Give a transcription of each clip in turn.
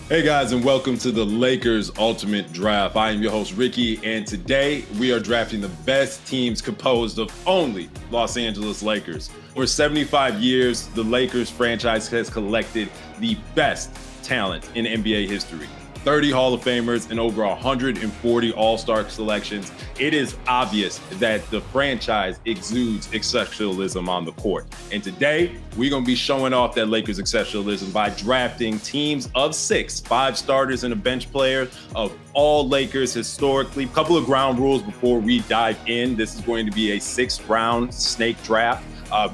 Hey guys, and welcome to the Lakers Ultimate Draft. I am your host, Ricky, and today we are drafting the best teams composed of only Los Angeles Lakers. For 75 years, the Lakers franchise has collected the best talent in NBA history. 30 Hall of Famers and over 140 All-Star selections. It is obvious that the franchise exudes exceptionalism on the court. And today, we're going to be showing off that Lakers exceptionalism by drafting teams of 6, 5 starters and a bench player of all Lakers historically. A couple of ground rules before we dive in. This is going to be a 6th-round snake draft.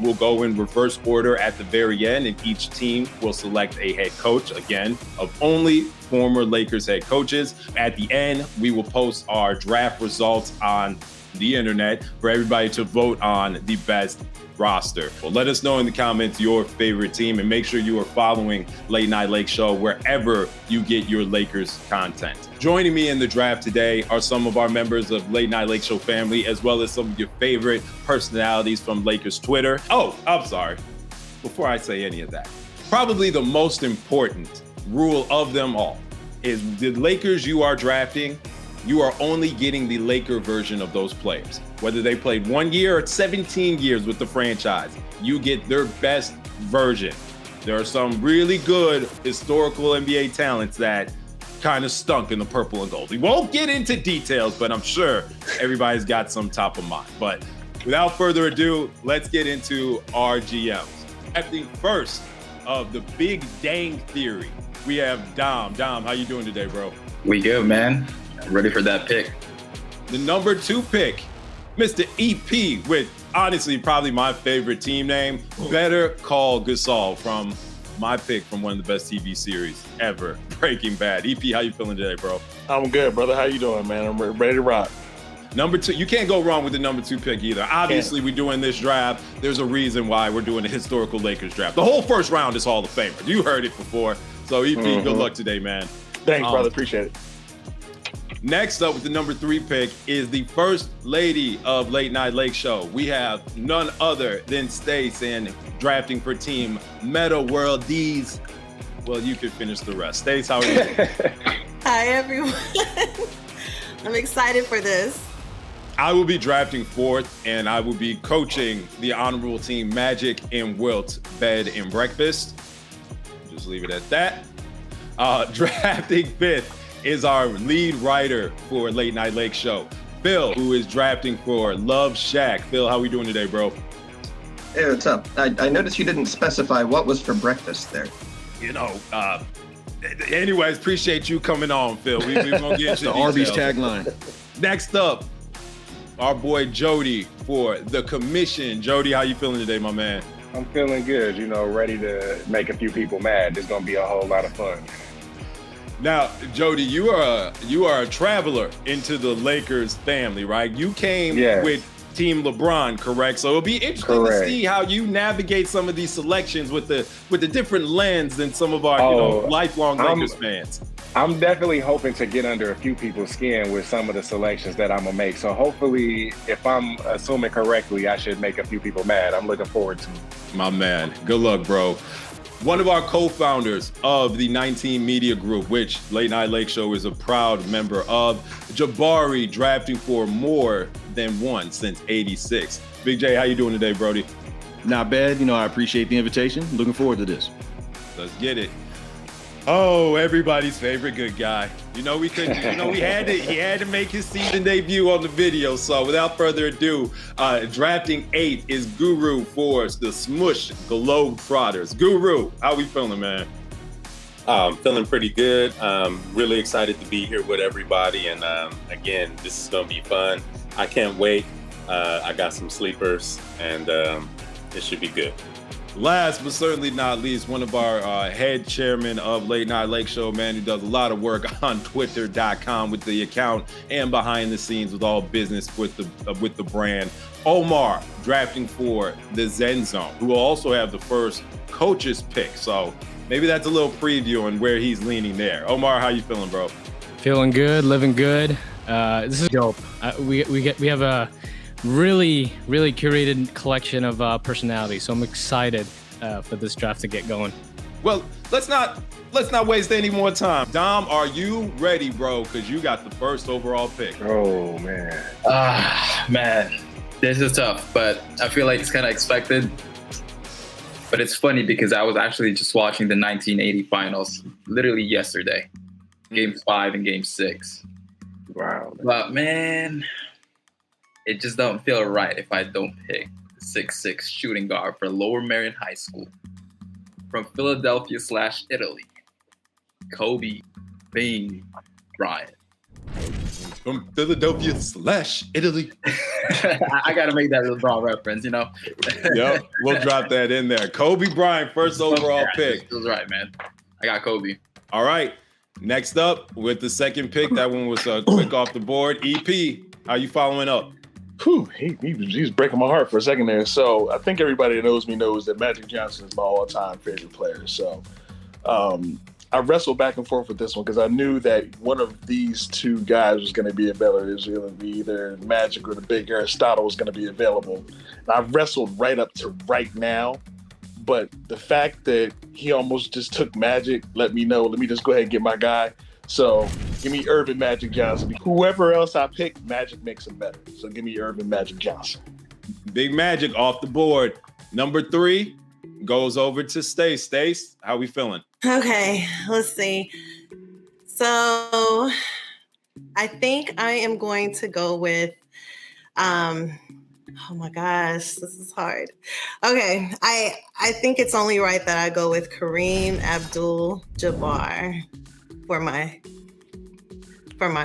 We'll go in reverse order at the very end, and each team will select a head coach, again, of only former Lakers head coaches. At the end, we will post our draft results on the internet for everybody to vote on the best roster. Well, let us know in the comments your favorite team, and make sure you are following Late Night Lake Show wherever you get your Lakers content. Joining me in the draft today are some of our members of Late Night Lake Show family, as well as some of your favorite personalities from Lakers Twitter. Oh, I'm sorry. Before I say any of that, probably the most important rule of them all is the Lakers you are drafting, you are only getting the Laker version of those players. Whether they played 1 year or 17 years with the franchise, you get their best version. There are some really good historical NBA talents that kind of stunk in the purple and gold. We won't get into details, but I'm sure everybody's got some top of mind. But without further ado, let's get into our GMs. At the first of the Big Dang Theory, we have Dom. Dom, how you doing today, bro? We good, man. Ready for that pick. The number 2 pick, Mr. EP, with honestly probably my favorite team name, Better Call Gasol, from my pick from one of the best TV series ever, Breaking Bad. EP, how you feeling today, bro? I'm good, brother. How you doing, man? I'm ready to rock. Number 2, you can't go wrong with the number 2 pick either. Obviously, we're doing this draft. There's a reason why we're doing a historical Lakers draft. The whole first round is Hall of Famers. You heard it before. So, EP, good luck today, man. Thanks, brother. Appreciate it. Next up with the number 3 pick is the first lady of Late Night Lake Show. We have none other than Stace, and drafting for team Meta World D's. Well, you can finish the rest. Stace, how are you? Hi, everyone. I'm excited for this. I will be drafting 4th, and I will be coaching the honorable team Magic and Wilt Bed and Breakfast. Just leave it at that. Drafting 5th is our lead writer for Late Night Lake Show, Phil, who is drafting for Love Shack. Phil, how we doing today, bro? Hey, what's up? I noticed you didn't specify what was for breakfast there. Anyways, appreciate you coming on, Phil. We're going to get you the Arby's tagline. Next up, our boy Jody for The Commission. Jody, how you feeling today, my man? I'm feeling good, ready to make a few people mad. It's going to be a whole lot of fun. Now, Jody, you are a traveler into the Lakers family, right? You came with Team LeBron, correct? So it'll be interesting to see how you navigate some of these selections with the different lens than some of our lifelong Lakers fans. I'm definitely hoping to get under a few people's skin with some of the selections that I'm gonna make. So hopefully, if I'm assuming correctly, I should make a few people mad. I'm looking forward to it. My man, good luck, bro. One of our co-founders of the 19 Media Group, which Late Night Lake Show is a proud member of, Jabari, drafting for more than one since '86. Big J, how you doing today, Brody? Not bad. I appreciate the invitation. Looking forward to this. Let's get it. Oh, everybody's favorite good guy. We couldn't. He had to make his season debut on the video. So without further ado, drafting 8 is Guru for the Smush Globetrotters. Guru, how we feeling, man? I'm feeling pretty good. Really excited to be here with everybody, and again, this is gonna be fun. I can't wait. I got some sleepers, and it should be good. Last but certainly not least, one of our head chairman of Late Night Lake Show, man, who does a lot of work on Twitter.com with the account and behind the scenes with all business with the brand. Omar, drafting for the Zen Zone, who will also have the first coach's pick. So maybe that's a little preview on where he's leaning there. Omar, how you feeling, bro? Feeling good, living good. This is dope. We have a really curated collection of personalities, so I'm excited for this draft to get going. Well, let's not waste any more time. Dom, are you ready, bro? Because you got the first overall pick. Oh, man. Man, this is tough, but I feel like it's kind of expected. But it's funny because I was actually just watching the 1980 finals literally yesterday, Game 5 and Game 6. Wow. But man, it just don't feel right if I don't pick the 6'6" shooting guard for Lower Merion High School from Philadelphia/Italy, Kobe Bean Bryant. From Philadelphia/Italy. I got to make that LeBron reference, you know? Yep, we'll drop that in there. Kobe Bryant, first overall pick. Feels right, man. I got Kobe. All right. Next up with the second pick, that one was quick off the board. EP, how you following up? Whew, he's breaking my heart for a second there. So I think everybody that knows me knows that Magic Johnson is my all-time favorite player. So I wrestled back and forth with this one because I knew that one of these two guys was going to be available. It was going to be either Magic or the big Aristotle was going to be available. And I wrestled right up to right now. But the fact that he almost just took Magic let me know, let me just go ahead and get my guy. So give me Earvin Magic Johnson. Whoever else I pick, Magic makes him better. So give me Earvin Magic Johnson. Big Magic off the board. Number 3 goes over to Stace. Stace, how we feeling? Okay, let's see. So I think I am going to go with oh my gosh, this is hard. Okay, I think it's only right that I go with Kareem Abdul-Jabbar for my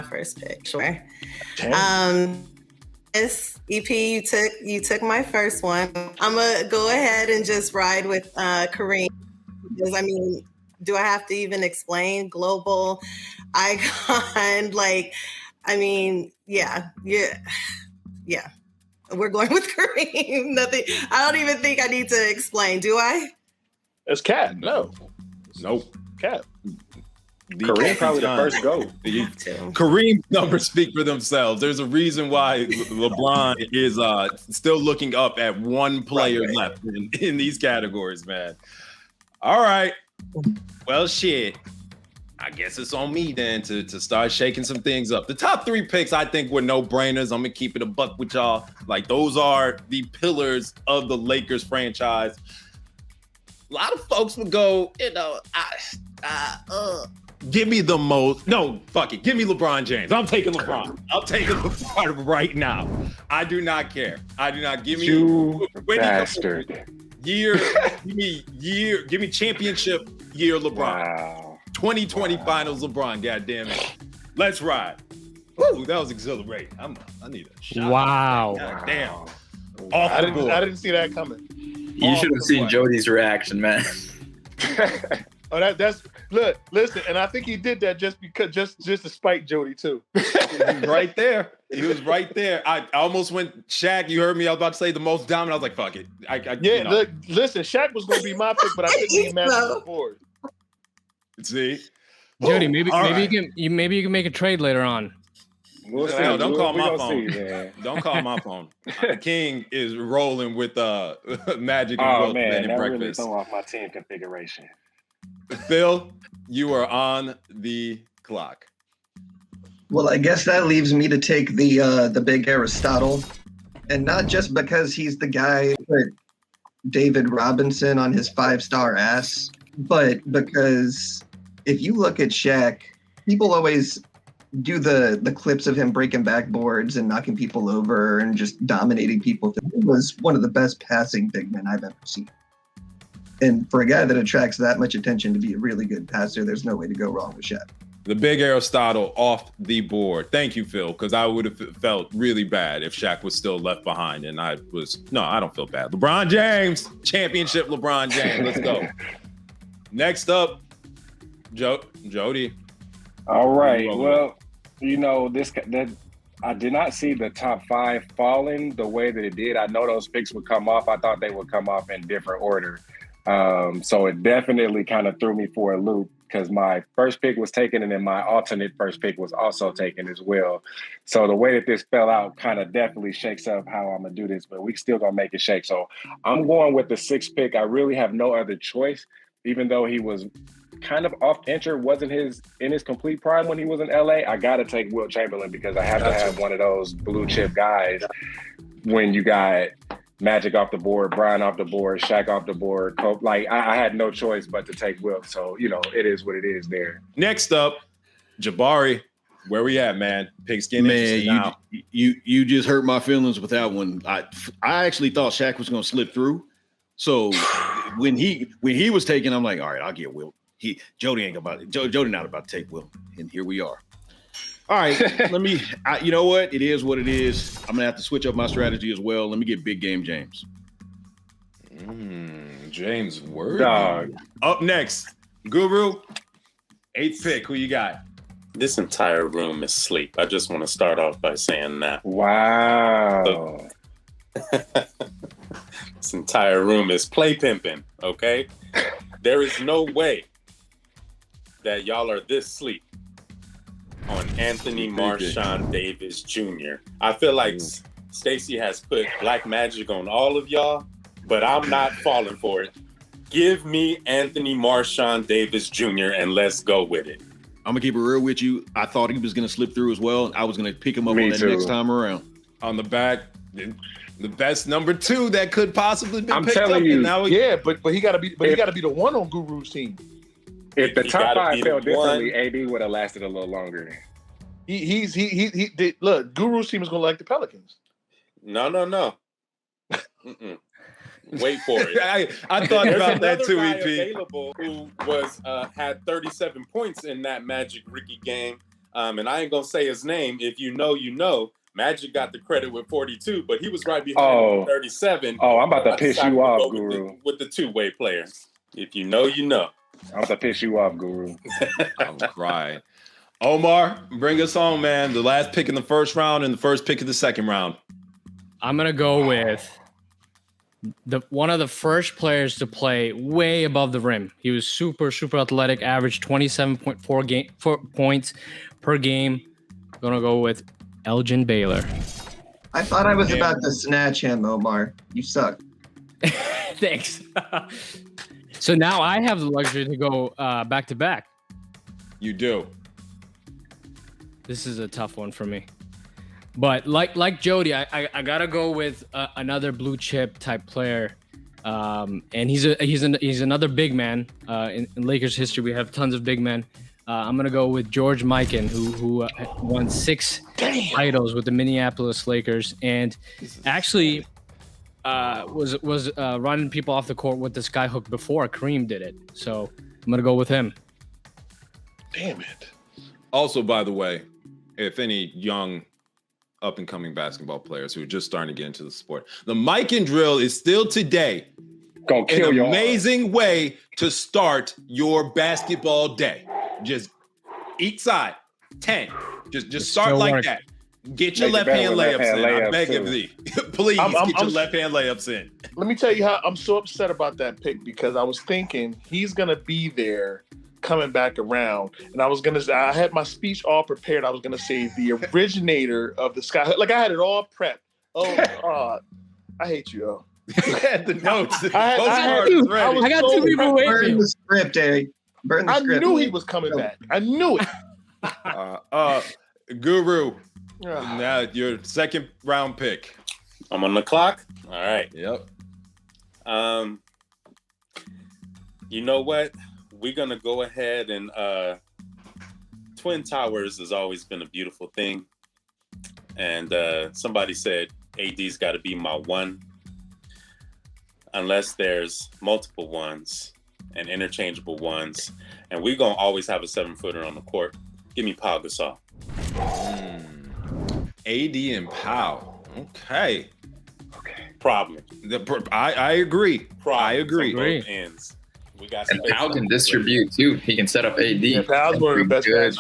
first pick. Sure. Yes, EP, you took my first one. I'm gonna go ahead and just ride with Kareem because I mean, do I have to even explain global icon? Like, I mean, yeah. We're going with Kareem. Nothing. I don't even think I need to explain. Do I? It's Cat. No. Nope. Cat. Kareem probably the first GOAT. Kareem's numbers speak for themselves. There's a reason why LeBron is still looking up at one player left in these categories, man. All right. Well, shit. I guess it's on me then to start shaking some things up. The top 3 picks, I think, were no-brainers. I'm going to keep it a buck with y'all. Like, those are the pillars of the Lakers franchise. A lot of folks would go, you know, give me the most. No, fuck it. Give me LeBron James. I'm taking LeBron. I'm taking LeBron right now. I do not care. I do not. Give me you bastard. Give me championship year LeBron. Wow. 2020 finals LeBron, goddamn it. Let's ride. Ooh, that was exhilarating. I need a shot. Wow. Damn. I didn't see that coming. You should have seen Jody's reaction, man. Oh, that's look, listen, and I think he did that just to spite Jody too. Right there. He was right there. I almost went Shaq. You heard me. I was about to say the most dominant. I was like, fuck it. Look, listen, Shaq was gonna be my pick, but I couldn't be Magic on the board. See, Jody, maybe you can make a trade later on. We'll see. No, don't call my phone. See, don't call my phone. The King is rolling with Magic and oh Wilt man, that breakfast. really throw off my team configuration. Phil, you are on the clock. Well, I guess that leaves me to take the big Aristotle, and not just because he's the guy that David Robinson on his 5-star ass, but because if you look at Shaq, people always do the clips of him breaking backboards and knocking people over and just dominating people. It was one of the best passing big men I've ever seen. And for a guy that attracts that much attention to be a really good passer, there's no way to go wrong with Shaq. The big Aristotle off the board. Thank you, Phil, because I would have felt really bad if Shaq was still left behind. And I don't feel bad. LeBron James, championship LeBron James. Let's go. Next up, Jody. All right. Well, you know, that I did not see the top 5 falling the way that it did. I know those picks would come off. I thought they would come off in different order. So it definitely kind of threw me for a loop because my first pick was taken and then my alternate first pick was also taken as well. So the way that this fell out kind of definitely shakes up how I'm going to do this, but we still going to make it shake. So I'm going with the 6th pick. I really have no other choice even though he was kind of off injured, wasn't in his complete prime when he was in LA, I got to take Wilt Chamberlain because I have to have one of those blue chip guys when you got Magic off the board, Brian off the board, Shaq off the board. Like, I had no choice but to take Wilt. So, it is what it is there. Next up, Jabari. Where we at, man? Pigskin. Man, you just hurt my feelings with that one. I actually thought Shaq was going to slip through. So when he was taken, I'm like, all right, I'll get Wilt. Jody ain't about it. Jody not about to take Wilt, and here we are. All right, you know what? It is what it is. I'm gonna have to switch up my strategy as well. Let me get big game James. James Worthy. Dog. Up next, Guru. 8th pick. Who you got? This entire room is sleep. I just want to start off by saying that. Wow. This entire room is play pimping, okay? There is no way that y'all are this sleep on Anthony Marshawn Davis Jr. I feel like Stacey has put black magic on all of y'all, but I'm not falling for it. Give me Anthony Marshawn Davis Jr. and let's go with it. I'm gonna keep it real with you. I thought he was gonna slip through as well. I was gonna pick him up on that next time around. On the back, the best number 2 that could possibly be I'm picked telling up. you, but he got to be the one on Guru's team. If the top 5 fell differently, one. AD would have lasted a little longer. He did. Look, Guru's team is gonna like the Pelicans. No. Wait for it. I thought about that too, guy EP. Available who was had 37 points in that Magic Ricky game, and I ain't gonna say his name. If you know, you know. Magic got the credit with 42, but he was right behind him with 37. Oh, I'm about to piss you off, Guru. With the two-way player. If you know, you know. I'm about to piss you off, Guru. I'm crying. Omar, bring us home, man. The last pick in the first round and the first pick of the second round. I'm gonna go with one of the first players to play way above the rim. He was super athletic, averaged 27.4 points per game. I'm gonna go with Elgin Baylor. I thought I was about to snatch him, Omar. You suck. Thanks. So now I have the luxury to go back to back. You do. This is a tough one for me. But like Jody, I gotta go with another blue chip type player, and he's another big man. In Lakers history, we have tons of big men. I'm gonna go with George Mikan, who won 6 titles with the Minneapolis Lakers, and actually was running people off the court with the skyhook before Kareem did it. So I'm gonna go with him. Damn it. Also, by the way, if any young up-and-coming basketball players who are just starting to get into the sport, the Mikan drill is still today Gonna kill an amazing way to start your basketball day. Just each side, 10. Just start like that. Get your left-hand layups in. I beg of thee. Please get your left-hand layups in. Let me tell you how I'm so upset about that pick, because I was thinking he's going to be there coming back around. And I had my speech all prepared. I was going to say the originator of the sky. Like, I had it all prepped. Oh, I hate you, oh. You had the notes. I got 2 people waiting. Burn the script, Eric. Burn the script. I knew he was coming back. I knew it. Guru, now your second round pick. I'm on the clock. All right. Yep. You know what? We're gonna go ahead and Twin Towers has always been a beautiful thing. And somebody said AD's got to be my one, unless there's multiple ones and interchangeable ones. And we're gonna always have a 7-footer on the court. Give me Pau Gasol. AD and Pau. Okay. Problem. I agree. I agree. Both ends. We got and Pau can distribute too. He can set up AD. Yeah, Pau's one of the best good.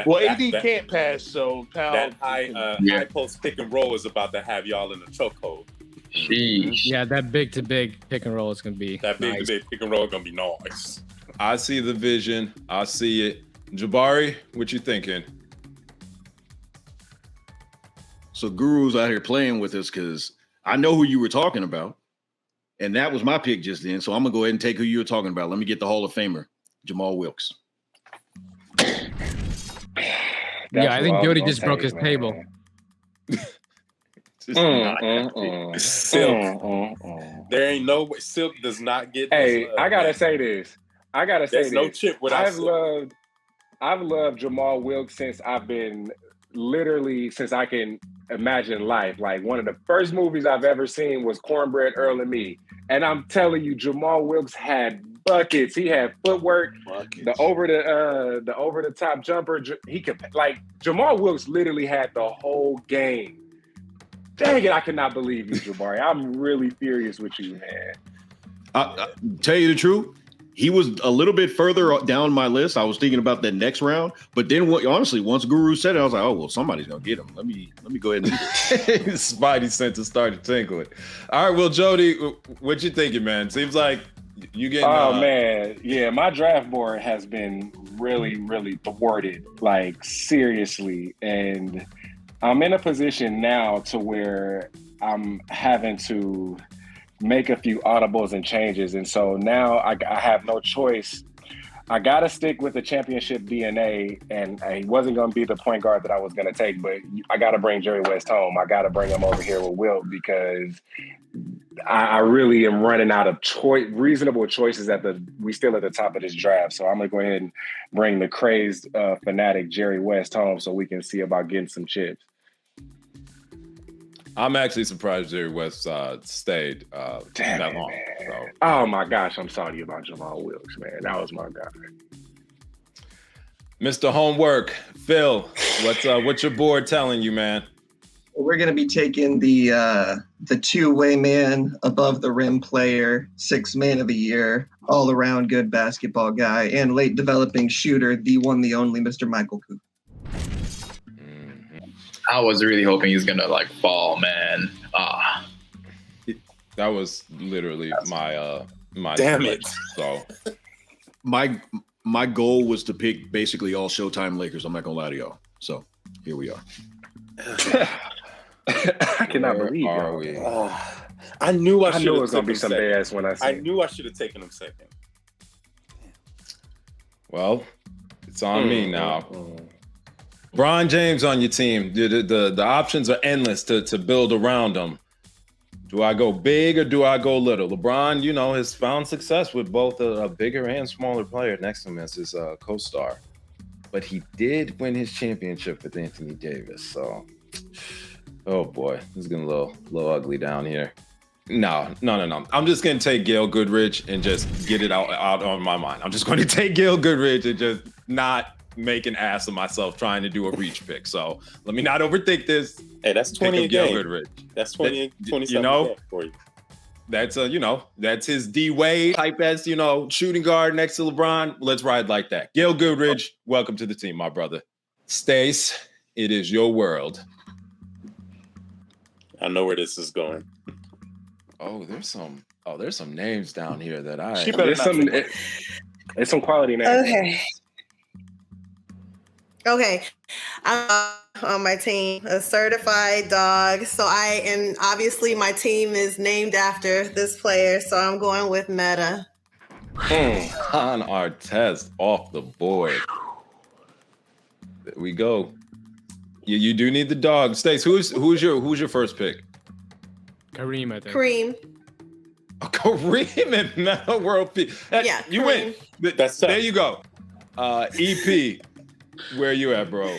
Well, AD can't pass, so Pau. That high post pick and roll is about to have y'all in a chokehold. Yeah, that big to big pick and roll is gonna be that big to big pick and roll is gonna be nice. I see the vision. I see it. Jabari, what you thinking? So Guru's out here playing with us because I know who you were talking about. And that was my pick just then. So I'm gonna go ahead and take who you were talking about. Let me get the Hall of Famer, Jamal Wilkes. Yeah, I think Jody just broke his table. Silk. There ain't no way. Silk does not get. Hey, this, I gotta say this. There's no chip without Silk. I've loved Jamal Wilkes since I can imagine life. Like one of the first movies I've ever seen was Cornbread Earl and Me. And I'm telling you, Jamal Wilkes had buckets. He had footwork, the over the top jumper. He could Jamal Wilkes literally had the whole game. Dang it, I cannot believe you, Jabari. I'm really furious with you, man. Tell you the truth, he was a little bit further down my list. I was thinking about that next round, but then honestly, once Guru said it, I was like, oh well, somebody's gonna get him. Let me go ahead and do this. Spidey sense started tinkling. All right, well, Jody, what you thinking, man? Seems like you getting. Oh man, yeah, my draft board has been really, really thwarted, like seriously, and I'm in a position now to where I'm having to make a few audibles and changes. And so now I have no choice. I got to stick with the championship DNA, and he wasn't going to be the point guard that I was going to take, but I got to bring Jerry West home. I got to bring him over here with Wilt because I really am running out of reasonable choices we still at the top of this draft. So I'm going to go ahead and bring the crazed fanatic Jerry West home so we can see about getting some chips. I'm actually surprised Jerry West stayed that long. So. Oh my gosh, I'm sorry about Jamal Wilkes, man. That was my guy. Mr. Homework, Phil, what's your board telling you, man? We're going to be taking the two-way man, above the rim player, sixth man of the year, all-around good basketball guy, and late developing shooter, the one, the only, Mr. Michael Cooper. I was really hoping he was gonna fall, man. That was literally my damn it. So my goal was to pick basically all Showtime Lakers. I'm not gonna lie to y'all. So here we are. I cannot believe we? I knew it was gonna be some BS when I knew I should have taken him second. Well, it's on me now. LeBron James on your team. The options are endless to build around him. Do I go big or do I go little? LeBron, has found success with both a bigger and smaller player next to him as his co-star. But he did win his championship with Anthony Davis. So, oh boy, this is getting a little ugly down here. No. I'm just going to take Gail Goodrich and just get it out on my mind. I'm just going to take Gail Goodrich and just not make an ass of myself trying to do a reach pick. So let me not overthink this. Hey, that's 20 a game. Goodrich. That's 20 for you. That's that's his D Wade type as shooting guard next to LeBron. Let's ride like that. Gail Goodrich, welcome to the team, my brother. Stace, it is your world. I know where this is going. Oh, there's some names down here that I. There's some quality names. Okay. I'm on my team, a certified dog. So obviously my team is named after this player. So I'm going with Meta. On our test off the board. There we go. You do need the dog. Stace, who's your first pick? Kareem, I think. Kareem. Oh, Kareem and Meta World Peak. Yeah, you Kareem. win. There you go. EP. Where you at, bro?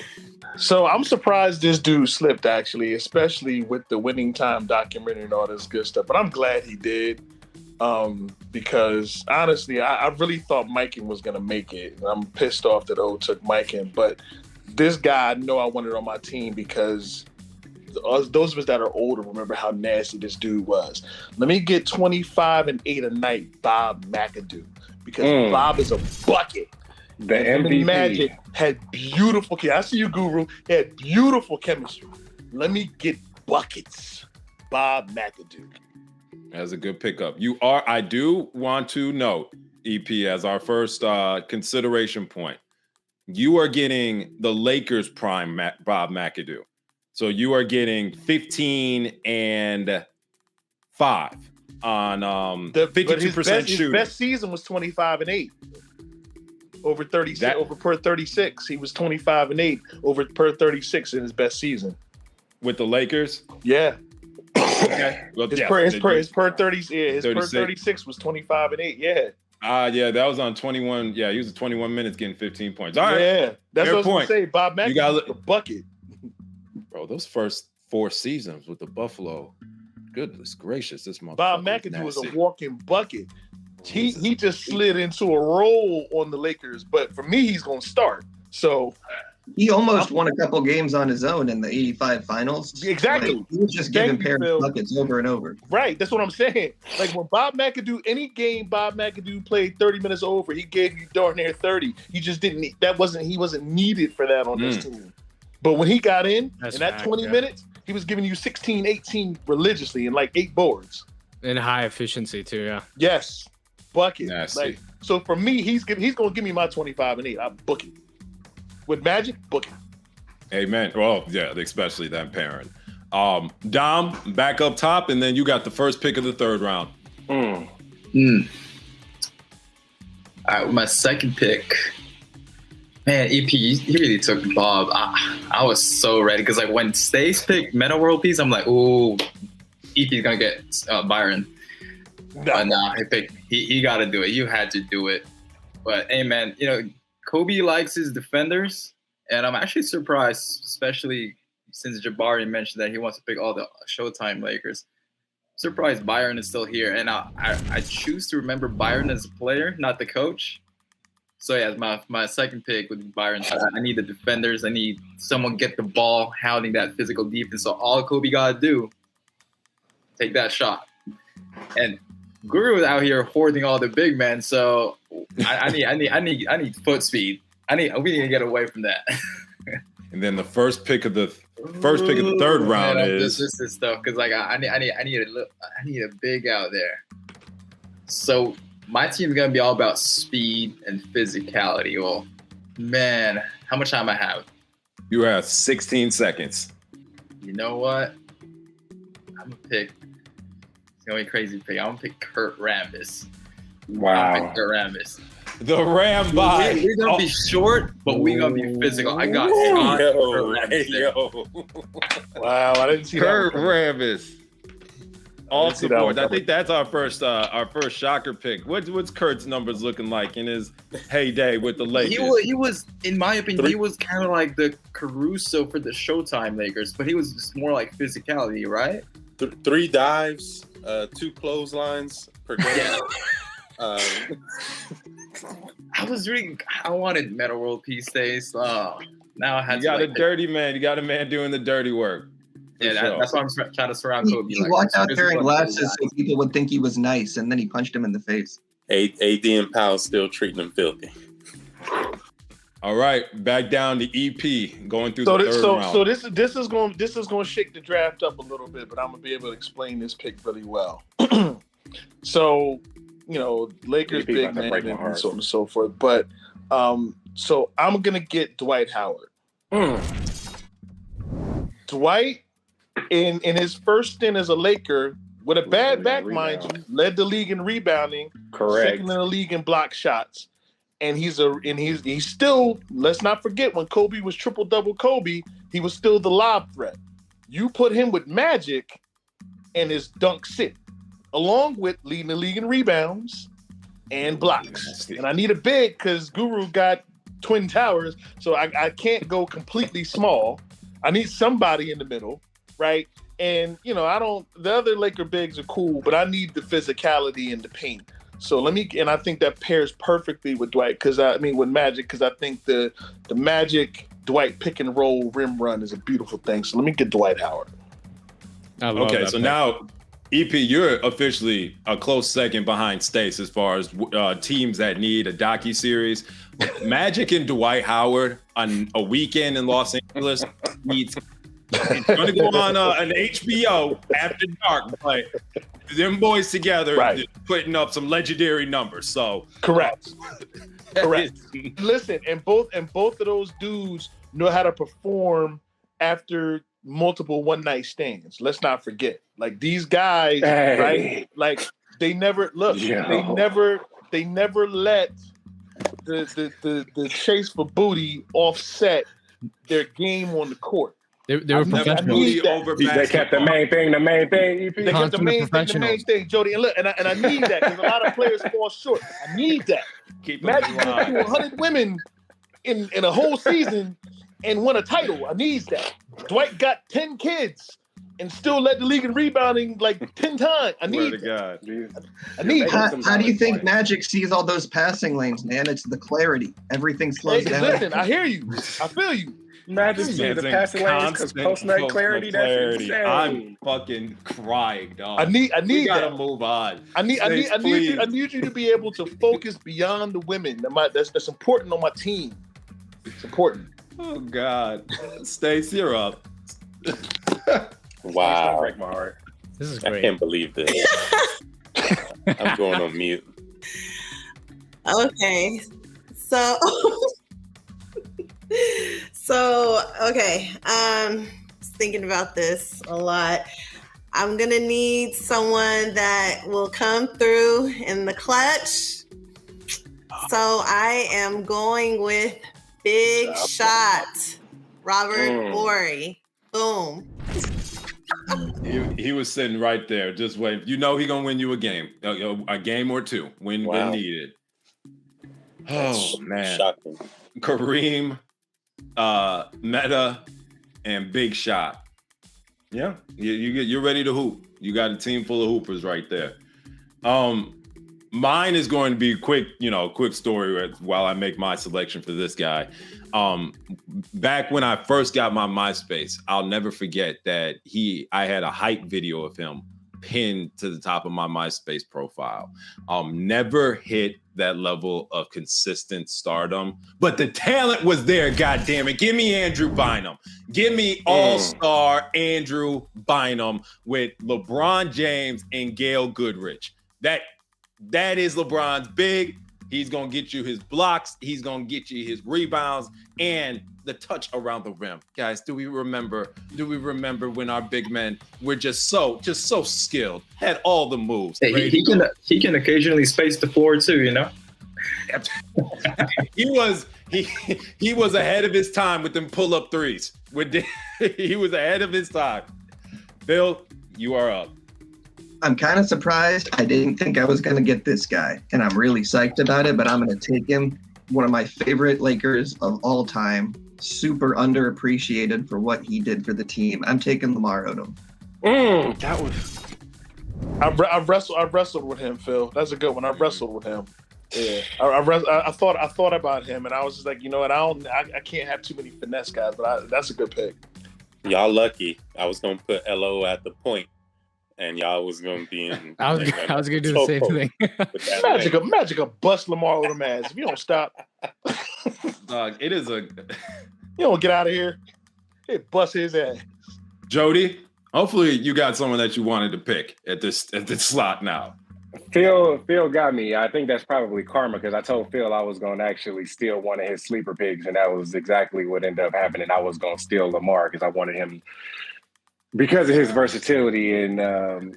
So I'm surprised this dude slipped, actually, especially with the Winning Time documentary and all this good stuff. But I'm glad he did, because honestly, I really thought Mikan was gonna make it. I'm pissed off that O took Mikan, but this guy, I know I wanted on my team because those of us that are older remember how nasty this dude was. Let me get 25 and 8 a night, Bob McAdoo, because Bob is a bucket. The MVP. Magic had beautiful. I see you, Guru. He had beautiful chemistry. Let me get buckets. Bob McAdoo. That's a good pickup. I do want to note, EP, as our first consideration point. You are getting the Lakers prime Bob McAdoo. So you are getting 15 and 5. on But 52% his shooting. best season was 25-8 over 36 over per 36. He was 25-8 over per 36 in his best season with the Lakers. Yeah. Okay. Well, His yeah, per 36 was 25-8. Yeah. Yeah, that was on 21. Yeah, he was at 21 minutes getting 15 points. All right. Yeah. That's Fair what I was point. gonna say. Bob McAdoo was a bucket. Bro, those first 4 seasons with the Buffalo, goodness gracious, this motherfucker. Bob McAdoo was a walking bucket. He just slid into a role on the Lakers, but for me, he's gonna start. So he almost won a couple games on his own in the '85 finals. Exactly. Like, he was just giving Paris buckets over and over. Right. That's what I'm saying. Like when Bob McAdoo, any game Bob McAdoo played 30 minutes over, he gave you darn near 30. He just didn't. He wasn't needed for that on this team. But when he got in, That's in that fact, 20 minutes, he was giving you 16, 18 religiously and like 8 boards. And high efficiency too, yeah. Yes. Bucket. Nasty. Like, so for me, he's gonna give me my 25 and 8. I'm booking. With Magic, booking. Amen. Well, yeah, especially that pairing. Dom, back up top, and then you got the first pick of the 3rd round. All right, my second pick. Man, EP, he really took Bob. I was so ready because like when Stace picked Meta World Peace, I'm like, ooh, EP's gonna get Byron. But nah, he got to do it. You had to do it. But hey, man, Kobe likes his defenders, and I'm actually surprised, especially since Jabari mentioned that he wants to pick all the Showtime Lakers. Surprised Byron is still here, and I choose to remember Byron as a player, not the coach. So yeah, my second pick would be Byron. I need the defenders. I need someone get the ball, hounding that physical defense. So all Kobe gotta do, take that shot. And Guru is out here hoarding all the big men. So I need foot speed. We need to get away from that. And then the first pick of the 3rd round is this is stuff because like I need a big out there. So my team's gonna be all about speed and physicality. Well, man, how much time I have? You have 16 seconds. You know what? I'm gonna pick. It's gonna be a crazy pick. I'm gonna pick Kurt Rambis. Wow. Kurt Rambis. The Rambi. We're gonna be short, but we're gonna be physical. I got Kurt Rambis there. Wow, I didn't see Kurt that. Rambis. Off the that board. one I think that's our first shocker pick. What's Kurt's numbers looking like in his heyday with the Lakers? He was, in my opinion, he was kind of like the Caruso for the Showtime Lakers, but he was just more like physicality, right? 3 dives, 2 clotheslines per game. I wanted Meta World Peace Days. Now I had You got a dirty man. You got a man doing the dirty work. Yeah, that's why I'm trying to surround Kobe. He walked out there in glasses so people would think he was nice, and then he punched him in the face. AD and Powell still treating him filthy. All right, back down to EP going through the 3rd round. So this is going to shake the draft up a little bit, but I'm gonna be able to explain this pick really well. So, Lakers big man and so on and so forth. But so I'm gonna get Dwight Howard. Dwight in his first stint as a Laker with a bad back, mind you, led the league in rebounding, Correct. second in the league in block shots. And he's still, let's not forget when Kobe was triple-double Kobe, he was still the lob threat. You put him with Magic and his dunk sit, along with leading the league in rebounds and blocks. And I need a big because Guru got Twin Towers, so I can't go completely small. I need somebody in the middle, right? And, the other Laker bigs are cool, but I need the physicality and the paint. So I think that pairs perfectly with Dwight with Magic, because I think the Magic Dwight pick and roll rim run is a beautiful thing. So let me get Dwight Howard. Okay, so now EP, you're officially a close second behind Stace as far as teams that need a docuseries. Magic and Dwight Howard on a weekend in Los Angeles needs. It's going to go on an HBO after dark, but them boys together putting up some legendary numbers. So correct. Listen, and both of those dudes know how to perform after multiple one-night stands. Let's not forget. Like these guys, Hey. right? Like they never look. Yo. They never let the chase for booty offset their game on the court. They were professionals. need that. They kept the main thing. EP. They kept the Consummate main professionals. thing, Jody. And look, and I need that because a lot of players fall short. I need that. Keep Magic them went alive. through 100 women in a whole season and won a title. I need that. Dwight got 10 kids and still led the league in rebounding like 10 times. I Swear need to that. God. I need How, that. how do you think Magic sees all those passing lanes, man? It's the clarity. Everything slows Hey, down. listen, I hear you. I feel you. Magic This see man's the in passing lanes because constant post-nut clarity. That's insane. I'm fucking crying, dog. I need we gotta that. move on. I need Please. you to be able to focus beyond the women. That's important on my team. It's important. Oh God, Stace, you're up. Don't Wow. break my heart. This is I great. can't believe this. I'm going on mute. Okay. So okay. Thinking about this a lot. I'm gonna need someone that will come through in the clutch. So I am going with Big Shot, Robert Horry. Boom. He was sitting right there, just waiting. You know he gonna win you a game or two when needed. Oh man, Shocking. Kareem, Meta, and Big Shot. Yeah, you're ready to hoop. You got a team full of hoopers right there. Mine is going to be quick story while I make my selection for this guy. Back when I first got my MySpace, I'll never forget that I had a hype video of him pinned to the top of my MySpace profile. Never hit that level of consistent stardom, but the talent was there. God damn it. Give me Andrew Bynum. Give me all-star Andrew Bynum with LeBron James and Gail Goodrich. That is LeBron's big. He's going to get you his blocks. He's going to get you his rebounds and the touch around the rim. Guys, do we remember when our big men were just so skilled, had all the moves? Hey, he can occasionally space the floor too, you know? He was ahead of his time with them pull-up threes. He was ahead of his time. Phil, you are up. I'm kind of surprised. I didn't think I was going to get this guy, and I'm really psyched about it, but I'm going to take him. One of my favorite Lakers of all time, super underappreciated for what he did for the team. I'm taking Lamar Odom. That was. I wrestled with him, Phil. That's a good one. I wrestled with him. Yeah, I thought about him, and I was just like, you know what? I can't have too many finesse guys, but that's a good pick. Y'all lucky. I was gonna put LO at the point, and y'all was gonna be in. I was gonna do the same thing. Magic will bust Lamar Odom ass if you don't stop. Dog, it is a. You don't get out of here. It bust his ass. Jody, hopefully you got someone that you wanted to pick at this slot now. Phil got me. I think that's probably karma because I told Phil I was going to actually steal one of his sleeper picks, and that was exactly what ended up happening. I was going to steal Lamar because I wanted him because of his versatility. And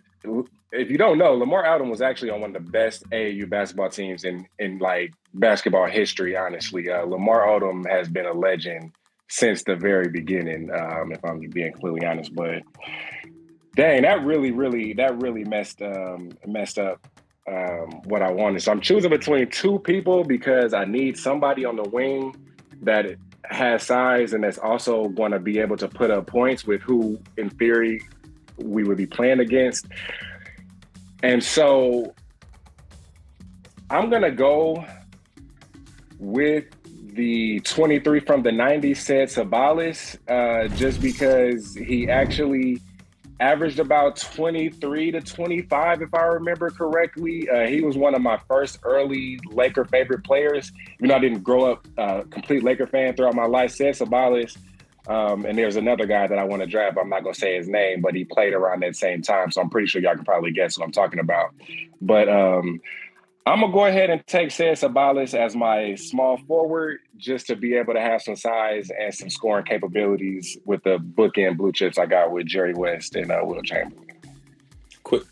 if you don't know, Lamar Odom was actually on one of the best AAU basketball teams in like basketball history. Honestly, Lamar Odom has been a legend since the very beginning. If I'm being completely honest, but. Dang, that really messed up what I wanted. So I'm choosing between two people because I need somebody on the wing that has size and that's also going to be able to put up points with who, in theory, we would be playing against. And so I'm going to go with the 23 from the 90s, Ced Ceballos, just because he actually averaged about 23 to 25, if I remember correctly. He was one of my first early Laker favorite players. You know, I didn't grow up a complete Laker fan throughout my life. Ced Ceballos, and there's another guy that I want to draft. I'm not going to say his name, but he played around that same time, so I'm pretty sure y'all can probably guess what I'm talking about. But I'm going to go ahead and take Ced Ceballos as my small forward just to be able to have some size and some scoring capabilities with the bookend blue chips I got with Jerry West and Will Chamberlain.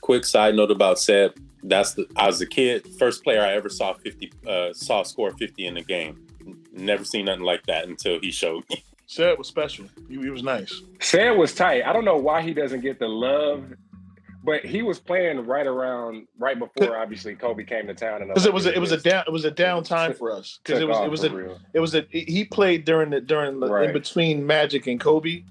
quick side note about Seb. I was a kid, first player I ever saw score 50 in a game. Never seen nothing like that until he showed me. Seb was special. He was nice. Seb was tight. I don't know why he doesn't get the love, but he was playing right before obviously Kobe came to town. Because it was a down time for us. Because he played during in between Magic and Kobe.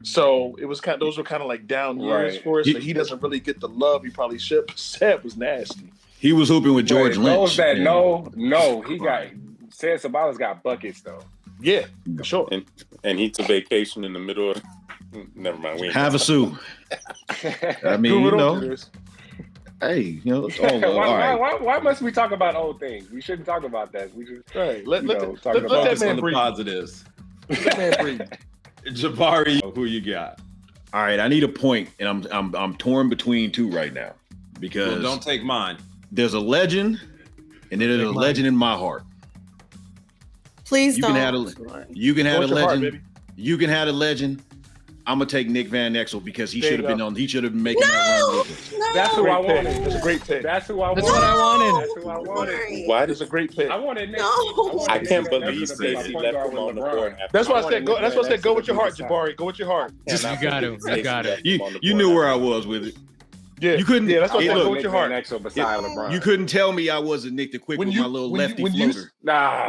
So it was those were kind of like down years for us. So he doesn't really get the love he probably should. But Seb was nasty. He was hooping with George Lynch. He got Seb Sabalas got buckets though. Yeah, for sure. And he took vacation in the middle of. Never mind. We Havasu. I mean, hey, it's all love. Why must we talk about old things? We shouldn't talk about that. We just let focus on the positives. Let that man breathe. Jabari, who you got? All right, I need a point, and I'm torn between two right now because don't take mine. There's a legend, and then there's a legend in my heart. Please don't. You can have a legend. You can have a legend. I'm gonna take Nick Van Exel because he should have been on. He should have been making that run. That's who I wanted. That's a great pick. That's who I wanted. That's what I wanted. That's who I wanted. Why That's a great pick. I wanted Nick. I can't believe Stacey left him on the board. That's why I said go. That's why I said go with your heart, Jabari. Go with your heart. You got him. You got it. You knew where I was with it. Yeah, you couldn't. Yeah, that's what I said. Look, Go with your heart. You couldn't tell me I wasn't Nick the Quick with my little lefty floater.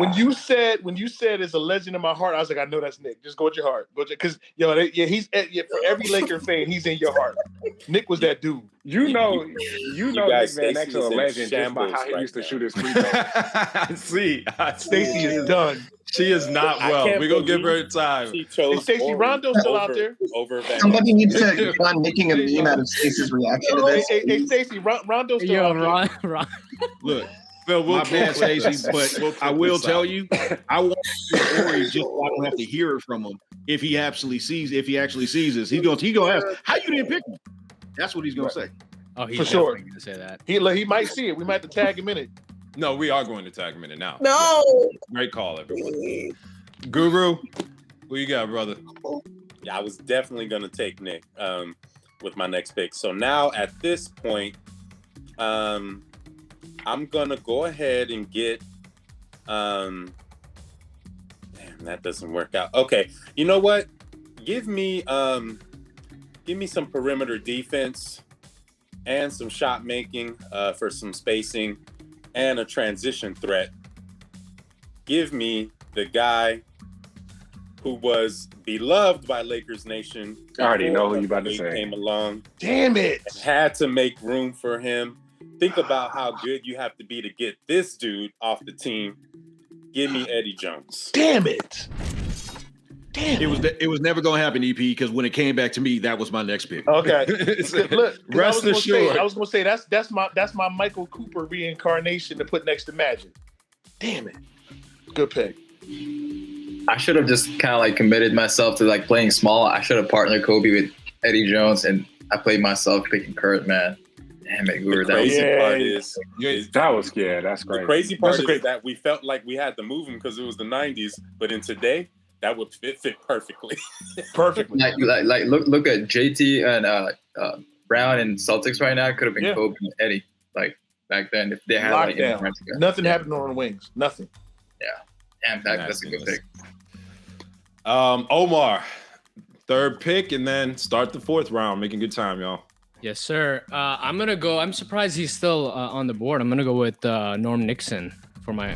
When you said it's a legend in my heart, I was like, I know that's Nick. Just go with your heart. Because he's for every Laker fan, he's in your heart. Nick was that dude. You know, Nick Van Exel a legend just by how he used to shoot his free throws. I see. Stacey is done. She is not well. We're gonna give her time. Stacey Rondo's still out there. Somebody needs to keep on making a meme out of Stacey's reaction to this. Hey, Stacey, Rondo's still out there. Look, my bad, Stacey, but I will tell you, I want the story just so I don't have to hear it from him. If he actually sees this, he's gonna ask, "How you didn't pick me?" That's what he's gonna say. Oh, he's for sure gonna say that. He might see it. We might have to tag him in it. No, we are going to tag him in it now. No. Great call, everyone. Guru, who you got, brother? Yeah, I was definitely going to take Nick with my next pick. So now at this point, I'm going to go ahead and get damn, that doesn't work out. Okay, you know what? Give me some perimeter defense and some shot making for some spacing and a transition threat. Give me the guy who was beloved by Lakers Nation. I already know who you about to say. Came along. Damn it! Had to make room for him. Think about how good you have to be to get this dude off the team. Give me Eddie Jones. Damn it! Damn. It was never gonna happen, EP, because when it came back to me, that was my next pick. Okay. Look, rest assured. I was gonna say that's my Michael Cooper reincarnation to put next to Magic. Damn it. Good pick. I should have just kind of like committed myself to like playing small. I should have partnered Kobe with Eddie Jones, and I played myself picking Kurt, man. Damn it, Guru. The crazy part is that's great. The crazy part is that we felt like we had to move him because it was the 90s, but in today, that would fit perfectly. Perfectly. Like look at JT and Brown and Celtics right now. Could have been Kobe and Eddie like back then if they had lockdown. Like nothing happened on the wings. Nothing. Yeah. Damn, that's a good pick. Omar, third pick, and then start the fourth round. Making good time, y'all. Yes, sir. I'm gonna go. I'm surprised he's still on the board. I'm gonna go with Norm Nixon for my.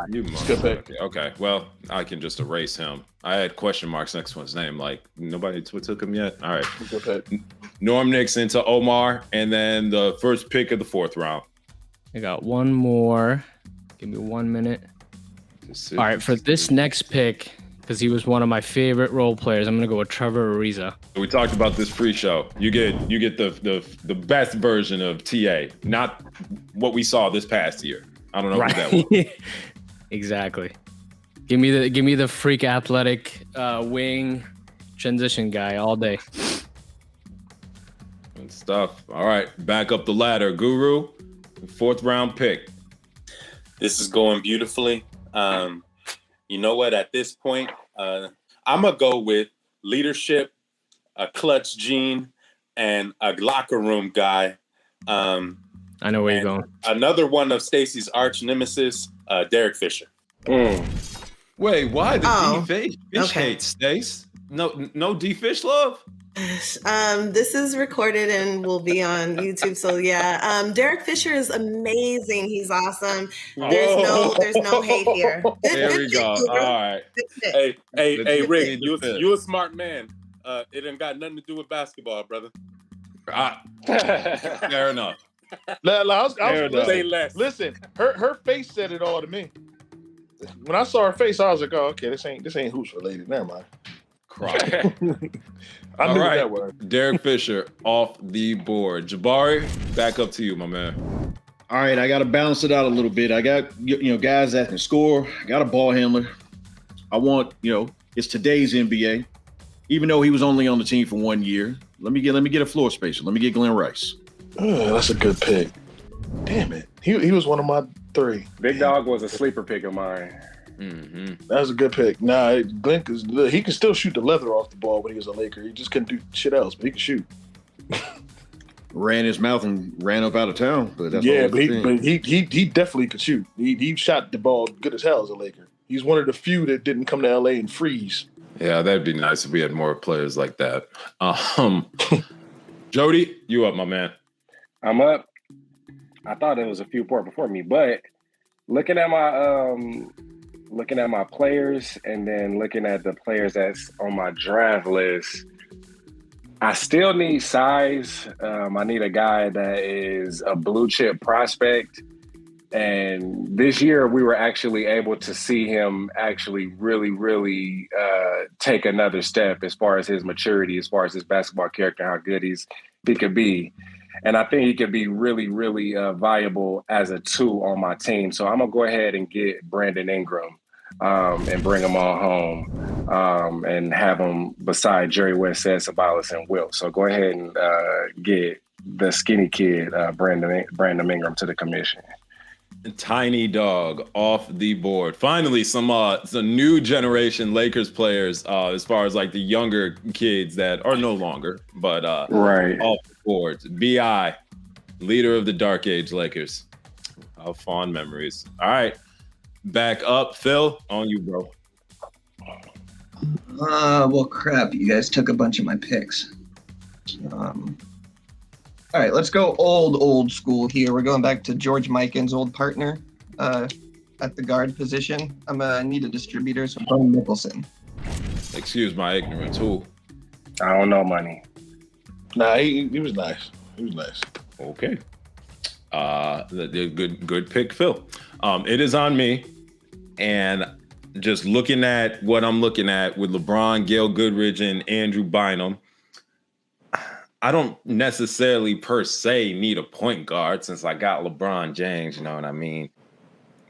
You good pick. Okay, well, I can just erase him. I had question marks next to his name. Like nobody took him yet. All right. Good pick. Norm Nixon to Omar, and then the first pick of the fourth round. I got one more. Give me 1 minute. All right, for this next pick, because he was one of my favorite role players, I'm gonna go with Trevor Ariza. We talked about this pre-show. You get the best version of TA, not what we saw this past year. I don't know who that was. Exactly. Give me the freak athletic wing transition guy all day. Good stuff. All right, back up the ladder, Guru. Fourth round pick. This is going beautifully. You know what? At this point, I'm gonna go with leadership, a clutch gene, and a locker room guy. I know where you're going. Another one of Stacey's arch nemesis, Derek Fisher. Wait, why the D-Fish okay. hate, Stace? No D-Fish love? This is recorded and will be on YouTube. So yeah, Derek Fisher is amazing. He's awesome. There's no hate here. There we go. All right. Hey, Rick, you a smart man. It ain't got nothing to do with basketball, brother. Fair enough. Listen, her face said it all to me. When I saw her face, I was like, "Oh, okay, this ain't hoops related." Never mind. Cry. I knew that word. Derek Fisher off the board. Jabari, back up to you, my man. All right, I got to balance it out a little bit. I got guys that can score. I got a ball handler. I want it's today's NBA. Even though he was only on the team for 1 year, let me get a floor spacer. Let me get Glenn Rice. Oh, that's a good pick. Damn it, he was one of my 3. Big Dog was a sleeper pick of mine. Mm-hmm. That was a good pick. Nah, Glenn, he can still shoot the leather off the ball when he was a Laker. He just couldn't do shit else, but he can shoot. Ran his mouth and ran up out of town. But that's he definitely could shoot. He shot the ball good as hell as a Laker. He's one of the few that didn't come to LA and freeze. Yeah, that'd be nice if we had more players like that. Jody, you up, my man? I'm up. I thought it was a few more before me, but looking at my players and then looking at the players that's on my draft list, I still need size. I need a guy that is a blue chip prospect. And this year we were actually able to see him actually really, really take another step as far as his maturity, as far as his basketball character, how good he could be. And I think he could be really, really viable as a 2 on my team. So I'm going to go ahead and get Brandon Ingram and bring him on home and have him beside Jerry West, Sabonis, and Wilt. So go ahead and get the skinny kid, Brandon Ingram, to the commission. Tiny Dog off the board. Finally, some new generation Lakers players as far as like the younger kids that are no longer, but right off the board. B.I., leader of the Dark Age Lakers. How fond memories. All right, back up. Phil, on you, bro. Well, crap. You guys took a bunch of my picks. All right, let's go old school here. We're going back to George Mikan's old partner at the guard position. I'm going to need a distributor, so Brian Nicholson. Excuse my ignorance. Who? I don't know, money. Nah, he was nice. He was nice. Okay. Good pick, Phil. It is on me. And just looking at what I'm looking at with LeBron, Gail Goodrich, and Andrew Bynum, I don't necessarily per se need a point guard since I got LeBron James, you know what I mean?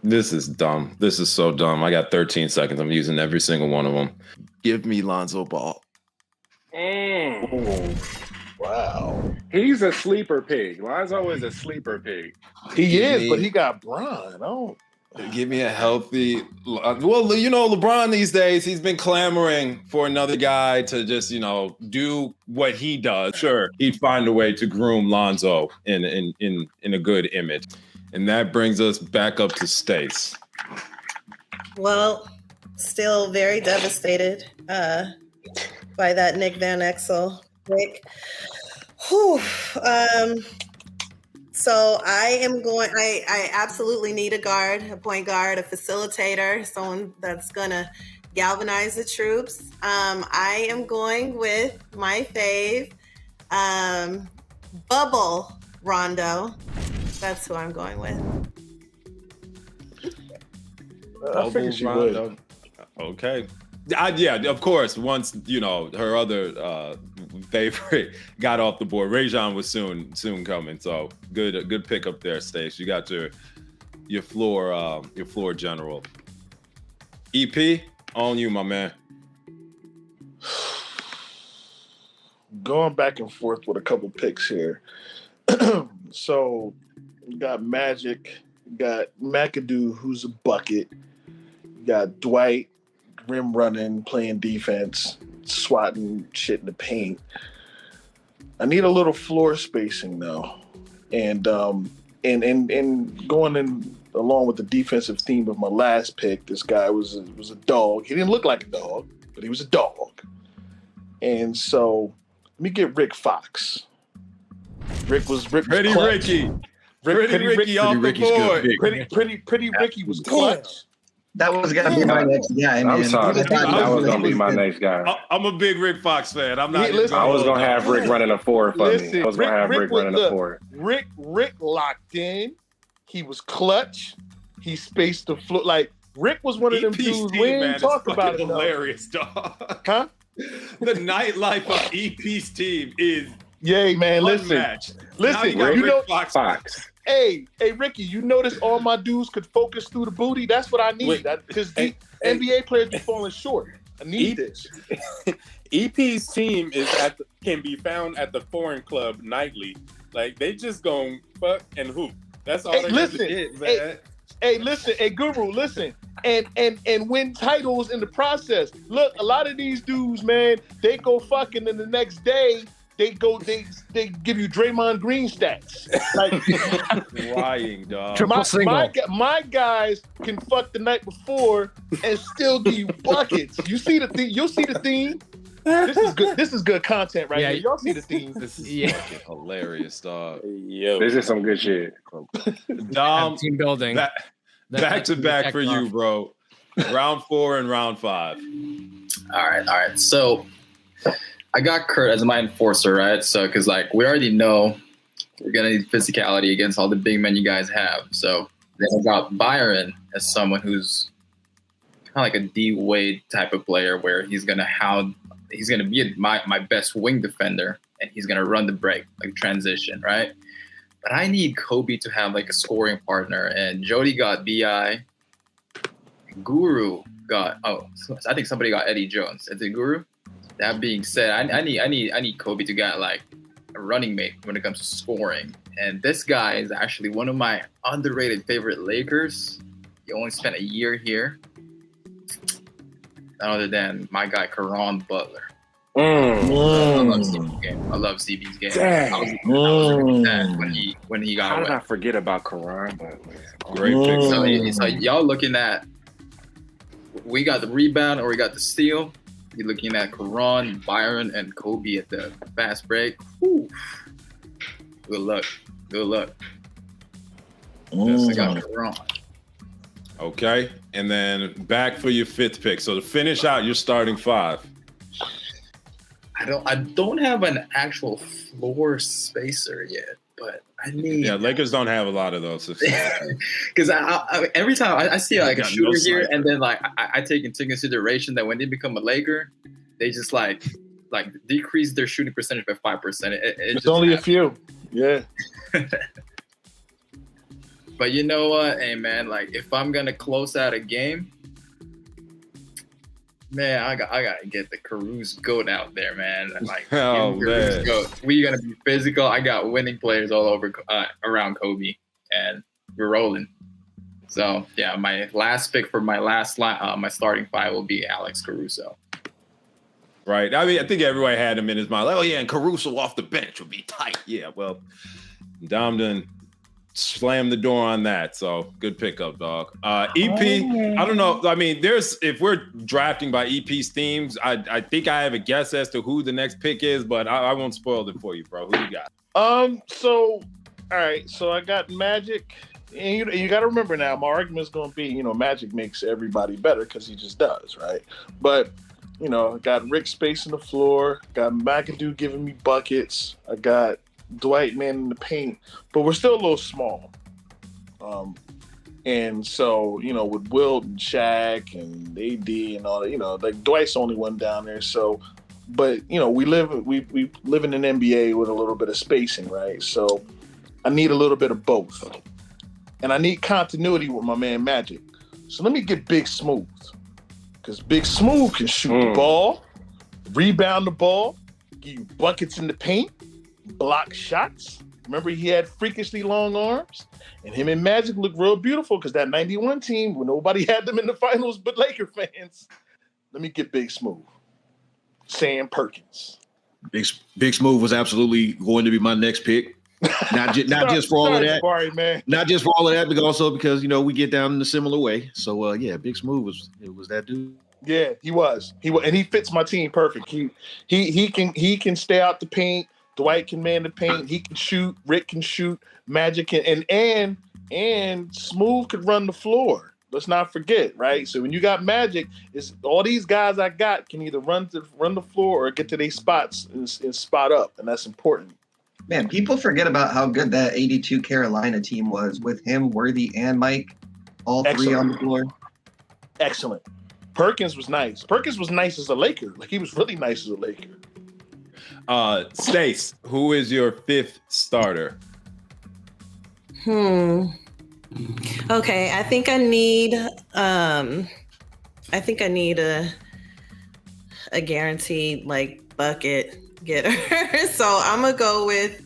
This is dumb. This is so dumb. I got 13 seconds. I'm using every single one of them. Give me Lonzo Ball. Oh, wow. He's a sleeper pig. Lonzo is a sleeper pig. He is, but he got Bron. Oh. Give me a healthy. Well, you know, LeBron these days, he's been clamoring for another guy to just, do what he does. Sure, he'd find a way to groom Lonzo in a good image. And that brings us back up to Stace. Well, still very devastated by that Nick Van Exel pick. Whew. So I absolutely need a guard, a point guard, a facilitator, someone that's going to galvanize the troops. I am going with my fave, Bubble Rondo. That's who I'm going with. I figured she would. Okay. Yeah, of course. Once, her other favorite got off the board, Rajon was soon coming. So good pick up there, Stace. You got your floor general. EP, on you, my man. Going back and forth with a couple picks here. So you got Magic, you got McAdoo, who's a bucket. You got Dwight, rim running, playing defense, swatting shit in the paint. I need a little floor spacing though, and going in along with the defensive theme of my last pick. This guy was a dog. He didn't look like a dog, but he was a dog. And so let me get Rick Fox. Rick was Pretty clutch. Ricky. Pretty Ricky off the board. Pretty Ricky was clutch. That was gonna be my next guy, man. I'm sorry. I thought That was gonna be my good. next guy. I'm a big Rick Fox fan. I'm not. Listen, I was gonna have Rick running a 4 for me. I was gonna have Rick running a 4. Rick locked in. He was clutch. He spaced the floor. Like Rick was one of them dudes. We ain't talk about it. Hilarious, dog. Huh? The nightlife of EP's team is Yay, man. unmatched. Now Listen. you got You know, Rick Fox. hey, Ricky. You notice all my dudes could focus through the booty. That's what I need. Because NBA players be falling short. I need this. EP's team can be found at the Foreign Club nightly. Like they just gonna fuck and hoop. That's all. Hey, they listen. get, man. Hey, Guru, listen. And win titles in the process. Look, a lot of these dudes, man, they go fucking, and the next day they give you Draymond Green stats. Like Crying, dog. Triple single. my guys can fuck the night before and still give you buckets. You see the theme? You'll see the theme. This is good. This is good content right here. Y'all see the theme? This is fucking hilarious, dog. Yo, This is some good shit. Dom, Team building. back to back for you, bro. Round 4 and round 5. All right. So I got Kurt as my enforcer, right? So because like we already know we're gonna need physicality against all the big men you guys have. So then I got Byron as someone who's kind of like a D Wade type of player, where he's gonna be my best wing defender, and he's gonna run the break, like transition, right? But I need Kobe to have like a scoring partner, and Jody got BI. Guru got I think somebody got Eddie Jones. Is it Guru? That being said, I need Kobe to get like a running mate when it comes to scoring. And this guy is actually one of my underrated favorite Lakers. He only spent a year here. None other than my guy Caron Butler. I love CB's game. I was really sad when he got How did away. I forget about Caron Butler? Great pick. So y'all looking at, we got the rebound or we got the steal. You're looking at Caron, Byron, and Kobe at the fast break. Whew. Good luck. I got Caron. Okay, and then back for your 5th pick. So to finish out your starting 5. I don't have an actual floor spacer yet, but I need. Yeah, Lakers don't have a lot of those. Because I every time I see like a got shooter no here, sniper. and then like I take into consideration that when they become a Laker, they just like decrease their shooting percentage by 5%. It's just only a happens. few. Yeah. But you know what? Hey man, like if I'm gonna close out a game, man, I gotta get the Caruso GOAT out there, man. Like Oh, give me Caruso man. GOAT. We gonna be physical. I got winning players all over around Kobe, and we're rolling. So yeah, my last pick for my last my starting 5 will be Alex Caruso. Right. I mean, I think everybody had him in his mind. Like, oh yeah, and Caruso off the bench would be tight. Yeah, well, Dom done slammed the door on that. So good pickup, dog. EP, I don't know. I mean, if we're drafting by EP's themes, I think I have a guess as to who the next pick is, but I won't spoil it for you, bro. Who you got? So, all right. So I got Magic. And you got to remember now, my argument is going to be, Magic makes everybody better because he just does, right? But, I got Rick spacing the floor, got McAdoo giving me buckets, I got Dwight man in the paint, but we're still a little small. And so, with Wilt and Shaq and AD and all that, like Dwight's the only one down there. So, but, we live in an NBA with a little bit of spacing, right? So I need a little bit of both. And I need continuity with my man Magic. So let me get Big Smooth. Because Big Smooth can shoot the ball, rebound the ball, give you buckets in the paint, block shots. Remember, he had freakishly long arms. And him and Magic looked real beautiful because that 91 team, when nobody had them in the finals but Laker fans. Let me get Big Smooth. Sam Perkins. Big Smooth was absolutely going to be my next pick. Not just for all of that, Jabari, man. Not just for all of that, but also because we get down in a similar way. So Big Smooth was that dude. Yeah, he was, and he fits my team perfect. He can stay out the paint. Dwight can man the paint. He can shoot. Rick can shoot. Magic can and Smooth could run the floor. Let's not forget, right? So when you got Magic, it's all these guys I got can either run the floor or get to their spots and spot up, and that's important. Man, people forget about how good that 82 Carolina team was with him, Worthy, and Mike, all three on the floor. Excellent. Perkins was nice. Perkins was nice as a Laker. Like, he was really nice as a Laker. Stace, who is your fifth starter? Okay, I think I need a guaranteed like bucket getter. So I'm gonna go with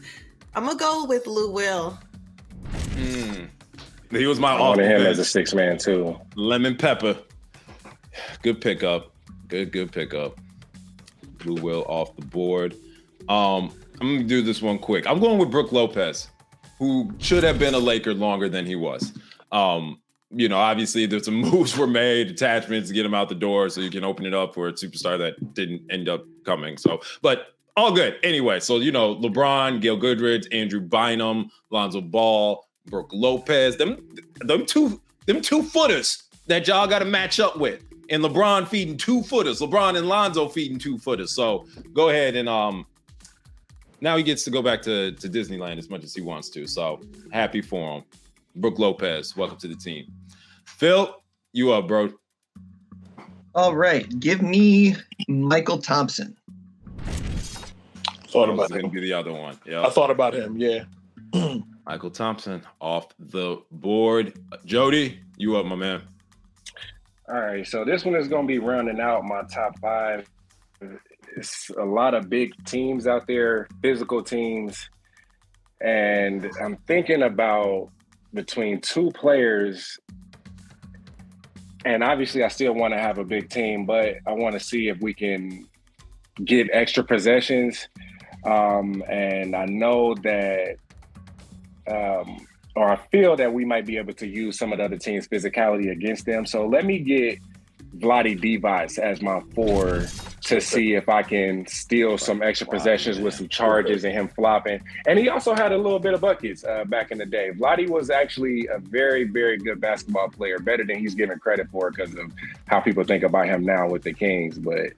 Lou Will. He was my I wanted him offense. as a 6-man too. Lemon Pepper. Good pickup. Good pickup. Blue Will off the board. I'm gonna do this one quick. I'm going with Brook Lopez, who should have been a Laker longer than he was. Obviously there's some moves were made, attachments to get him out the door so you can open it up for a superstar that didn't end up coming. So, but all good. Anyway, so LeBron, Gail Goodrich, Andrew Bynum, Lonzo Ball, Brook Lopez, them two footers that y'all got to match up with. And LeBron feeding 2-footers. LeBron and Lonzo feeding 2-footers. So go ahead and now he gets to go back to Disneyland as much as he wants to. So happy for him. Brook Lopez, welcome to the team. Phil, you up, bro? All right, give me Michael Thompson. Thought about going to him. be the other one. Yeah, I thought about him. Yeah. Michael Thompson off the board. Jody, you up, my man? All right, so this one is going to be rounding out my top 5. It's a lot of big teams out there, physical teams, and I'm thinking about between 2 players, and obviously I still want to have a big team, but I want to see if we can get extra possessions, and I know that or I feel that we might be able to use some of the other team's physicality against them. So let me get Vlade Divac as my 4 to see if I can steal some extra possessions with some charges and him flopping. And he also had a little bit of buckets back in the day. Vlade was actually a very, very good basketball player, better than he's given credit for because of how people think about him now with the Kings. But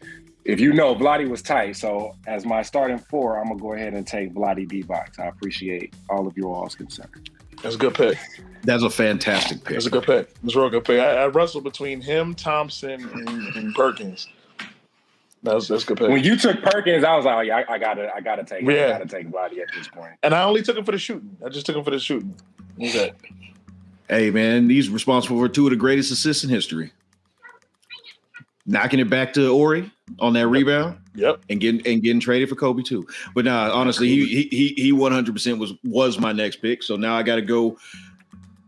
if Vlade was tight. So as my starting 4, I'm going to go ahead and take Vlade Divac. I appreciate all of you all's concern. That's a good pick. That's a fantastic pick. That's a good pick. That's a real good pick. I wrestled between him, Thompson, and Perkins. That's a good pick. When you took Perkins, I was like, oh, yeah, I gotta take Yeah. I gotta take Vlade at this point. And I only took him for the shooting. I just took him for the shooting. Who's that? Hey man, he's responsible for 2 of the greatest assists in history. Knocking it back to Ori on that rebound. Yep. And getting traded for Kobe too. But nah, honestly, he 100% was my next pick. So now I got to go.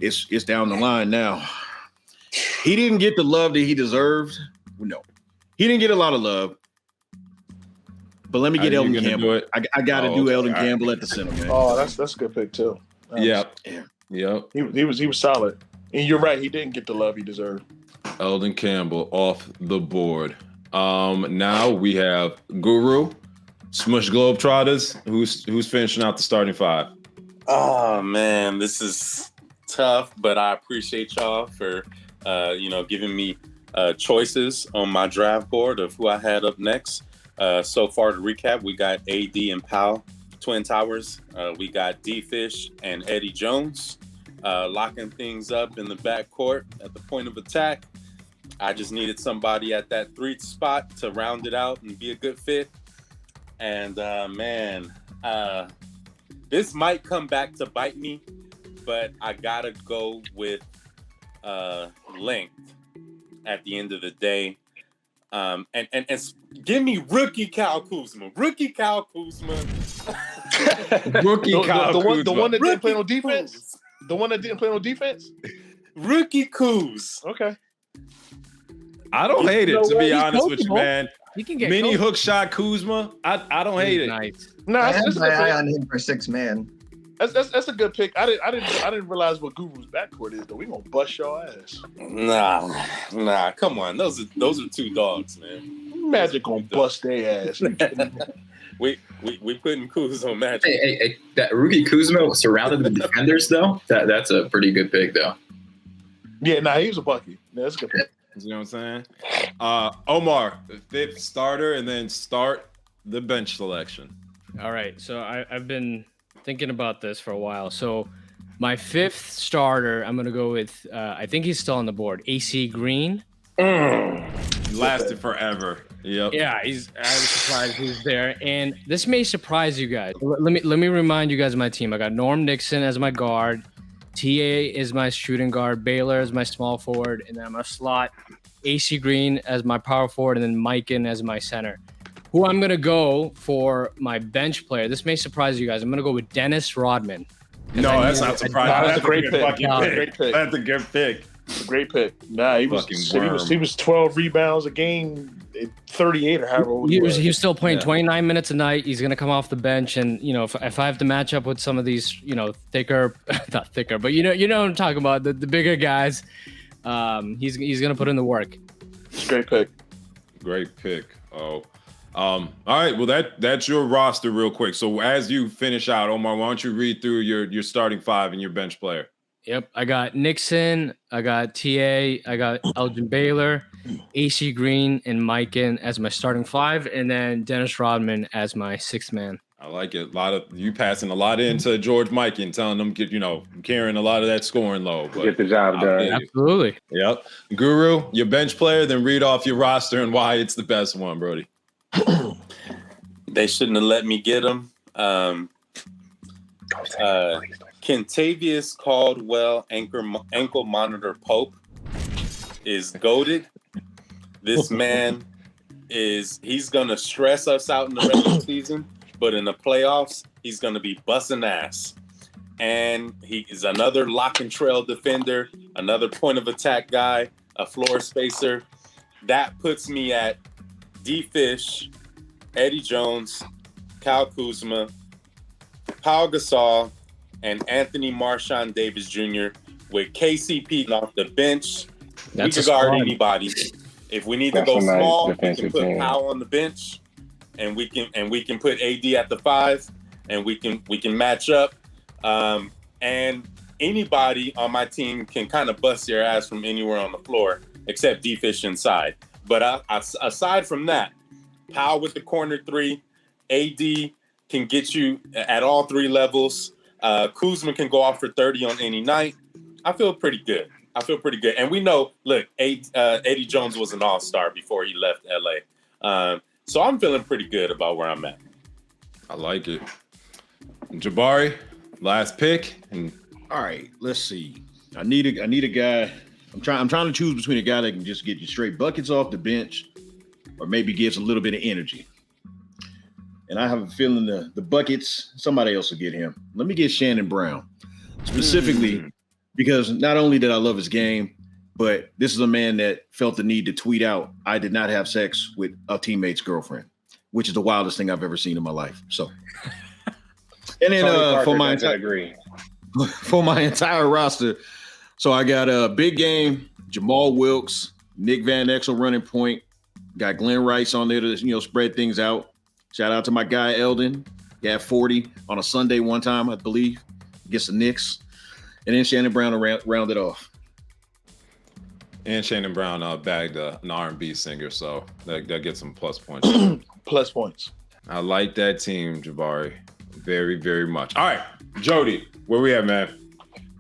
It's down the line now. He didn't get the love that he deserved. No, he didn't get a lot of love. But let me get Eldon Campbell. I got to do Eldon Campbell at the center, man. Oh, that's a good pick too. Yep. He was solid. And you're right. He didn't get the love he deserved. Eldon Campbell off the board. Now we have Guru, Smush Globetrotters. Who's finishing out the starting 5? Oh man, this is tough, but I appreciate y'all for giving me choices on my draft board of who I had up next. So far to recap, we got AD and Powell, Twin Towers. We got D-Fish and Eddie Jones locking things up in the backcourt at the point of attack. I just needed somebody at that 3 spot to round it out and be a good fit. And this might come back to bite me, but I gotta go with length at the end of the day. And give me rookie Kyle Kuzma. Rookie Kyle Kuzma. Rookie Kyle Kuzma. The one that didn't play no defense? The one that didn't play no defense? Rookie Kuz. Okay. I don't hate it, to be honest with you, man. He can get Mini coached. hook shot Kuzma. I don't hate it. Nice. No, I that's have a my good eye pick. on him for 6 man. That's a good pick. I didn't realize what Guru's backcourt is though. We gonna bust your ass. Nah. Come on, those are two dogs, man. Magic gonna bust their ass. We putting Kuz on Magic. Hey, that rookie Kuzma surrounded with defenders though. That's a pretty good pick though. Yeah, nah, he was a bucket. Yeah, that's a good pick. You know what I'm saying? Omar, the fifth starter, and then start the bench selection. All right. So I've been thinking about this for a while. So my fifth starter, I'm gonna go with. I think he's still on the board. AC Green. Lasted forever. Yep. Yeah, I was surprised he's there, and this may surprise you guys. Let me remind you guys of my team. I got Norm Nixon as my guard, TA is my shooting guard, Baylor as my small forward, and then I'm gonna slot AC Green as my power forward, and then Mikan as my center. Who I'm gonna go for my bench player? This may surprise you guys. I'm gonna go with Dennis Rodman. No, that's not surprising. That's a great pick. Fucking Great pick. That's a good pick. It's a great pick. Nah, he Fucking he was 12 rebounds a game, 38 or however old He was still playing Yeah. 29 minutes a night. He's gonna come off the bench, and if I have to match up with some of these, thicker, not thicker, but you know what I'm talking about, the bigger guys, he's gonna put in the work. It's a great pick. Great pick. Oh. All right. Well, that's your roster real quick. So as you finish out, Omar, why don't you read through your starting five and your bench player? Yep, I got Nixon, I got TA, I got Elgin Baylor, AC Green, and Mikan as my starting five, and then Dennis Rodman as my sixth man. I like it. A lot of you passing a lot into George Mikan, telling them carrying a lot of that scoring load. But Get the job done. Absolutely. Yep. Guru, your bench player, then read off your roster and why it's the best one, Brody. They shouldn't have let me get him. Kentavious Caldwell ankle monitor Pope is goated. This man he's gonna stress us out in the regular season, but in the playoffs, he's gonna be busting ass. And he is another lock and trail defender, another point of attack guy, a floor spacer. That puts me at D-Fish, Eddie Jones, Kyle Kuzma, Pau Gasol, and Anthony Marshawn Davis Jr. with KCP off the bench. That's we a can guard squad. anybody. If we need to That's go a nice small, we can defensive put team. Powell on the bench, and we can put AD at the 5, and we can match up. And anybody on my team can kind of bust your ass from anywhere on the floor except D-Fish inside. But aside from that, Powell with the corner 3, AD can get you at all 3 levels. Kuzma can go off for 30 on any night. I feel pretty good. And we know, look, Eddie Jones was an all-star before he left LA. So I'm feeling pretty good about where I'm at. I like it. Jabari, last pick. And All right, let's see. I need a guy. I'm trying to choose between a guy that can just get you straight buckets off the bench, or maybe gives a little bit of energy. And I have a feeling the buckets, somebody else will get him. Let me get Shannon Brown, specifically because not only did I love his game, but this is a man that felt the need to tweet out, "I did not have sex with a teammate's girlfriend," which is the wildest thing I've ever seen in my life. So, and then Tony Parker for my doesn't entire agree. for my entire roster. So I got a big game, Jamal Wilkes, Nick Van Exel running point. Got Glenn Rice on there to spread things out. Shout out to my guy Eldon. He had 40 on a Sunday one time, I believe, against the Knicks. And then Shannon Brown to round it off. And Shannon Brown bagged an R&B singer, so that gets some plus points. Plus points. I like that team, Jabari, very, very much. All right, Jody, where we at, man?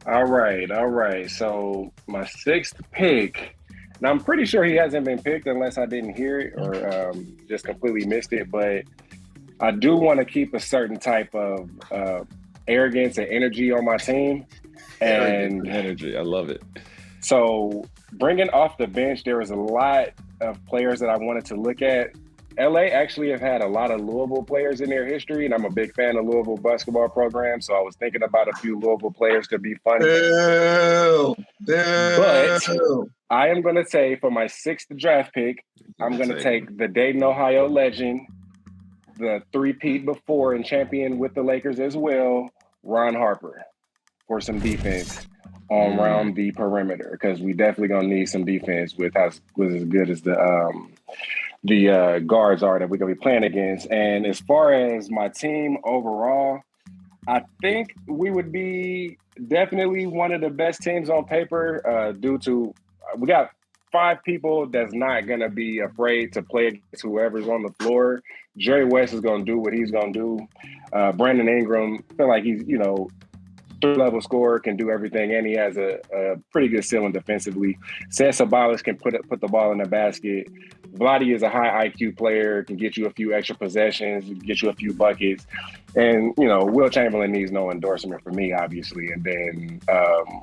All right. So my 6th pick, and I'm pretty sure he hasn't been picked unless I didn't hear it or just completely missed it. But I do want to keep a certain type of arrogance and energy on my team. And Energy, I love it. so bringing off the bench, there was a lot of players that I wanted to look at. LA actually have had a lot of Louisville players in their history, and I'm a big fan of Louisville basketball program. So I was thinking about a few Louisville players to be fun. But I am going to say for my 6th draft pick, I'm going to take the Dayton, Ohio legend, the three-peat before and champion with the Lakers as well, Ron Harper, for some defense around the perimeter, because we definitely going to need some defense with as good as the guards are that we're going to be playing against. And as far as my team overall, I think we would be definitely one of the best teams on paper due to we got 5 people that's not going to be afraid to play against whoever's on the floor. Jerry West is going to do what he's going to do. Brandon Ingram, I feel like he's, 3-level scorer, can do everything, and he has a pretty good ceiling defensively. Cesc Sabalas can put the ball in the basket. Vlade is a high IQ player, can get you a few extra possessions, get you a few buckets. And, Will Chamberlain needs no endorsement from me, obviously. And then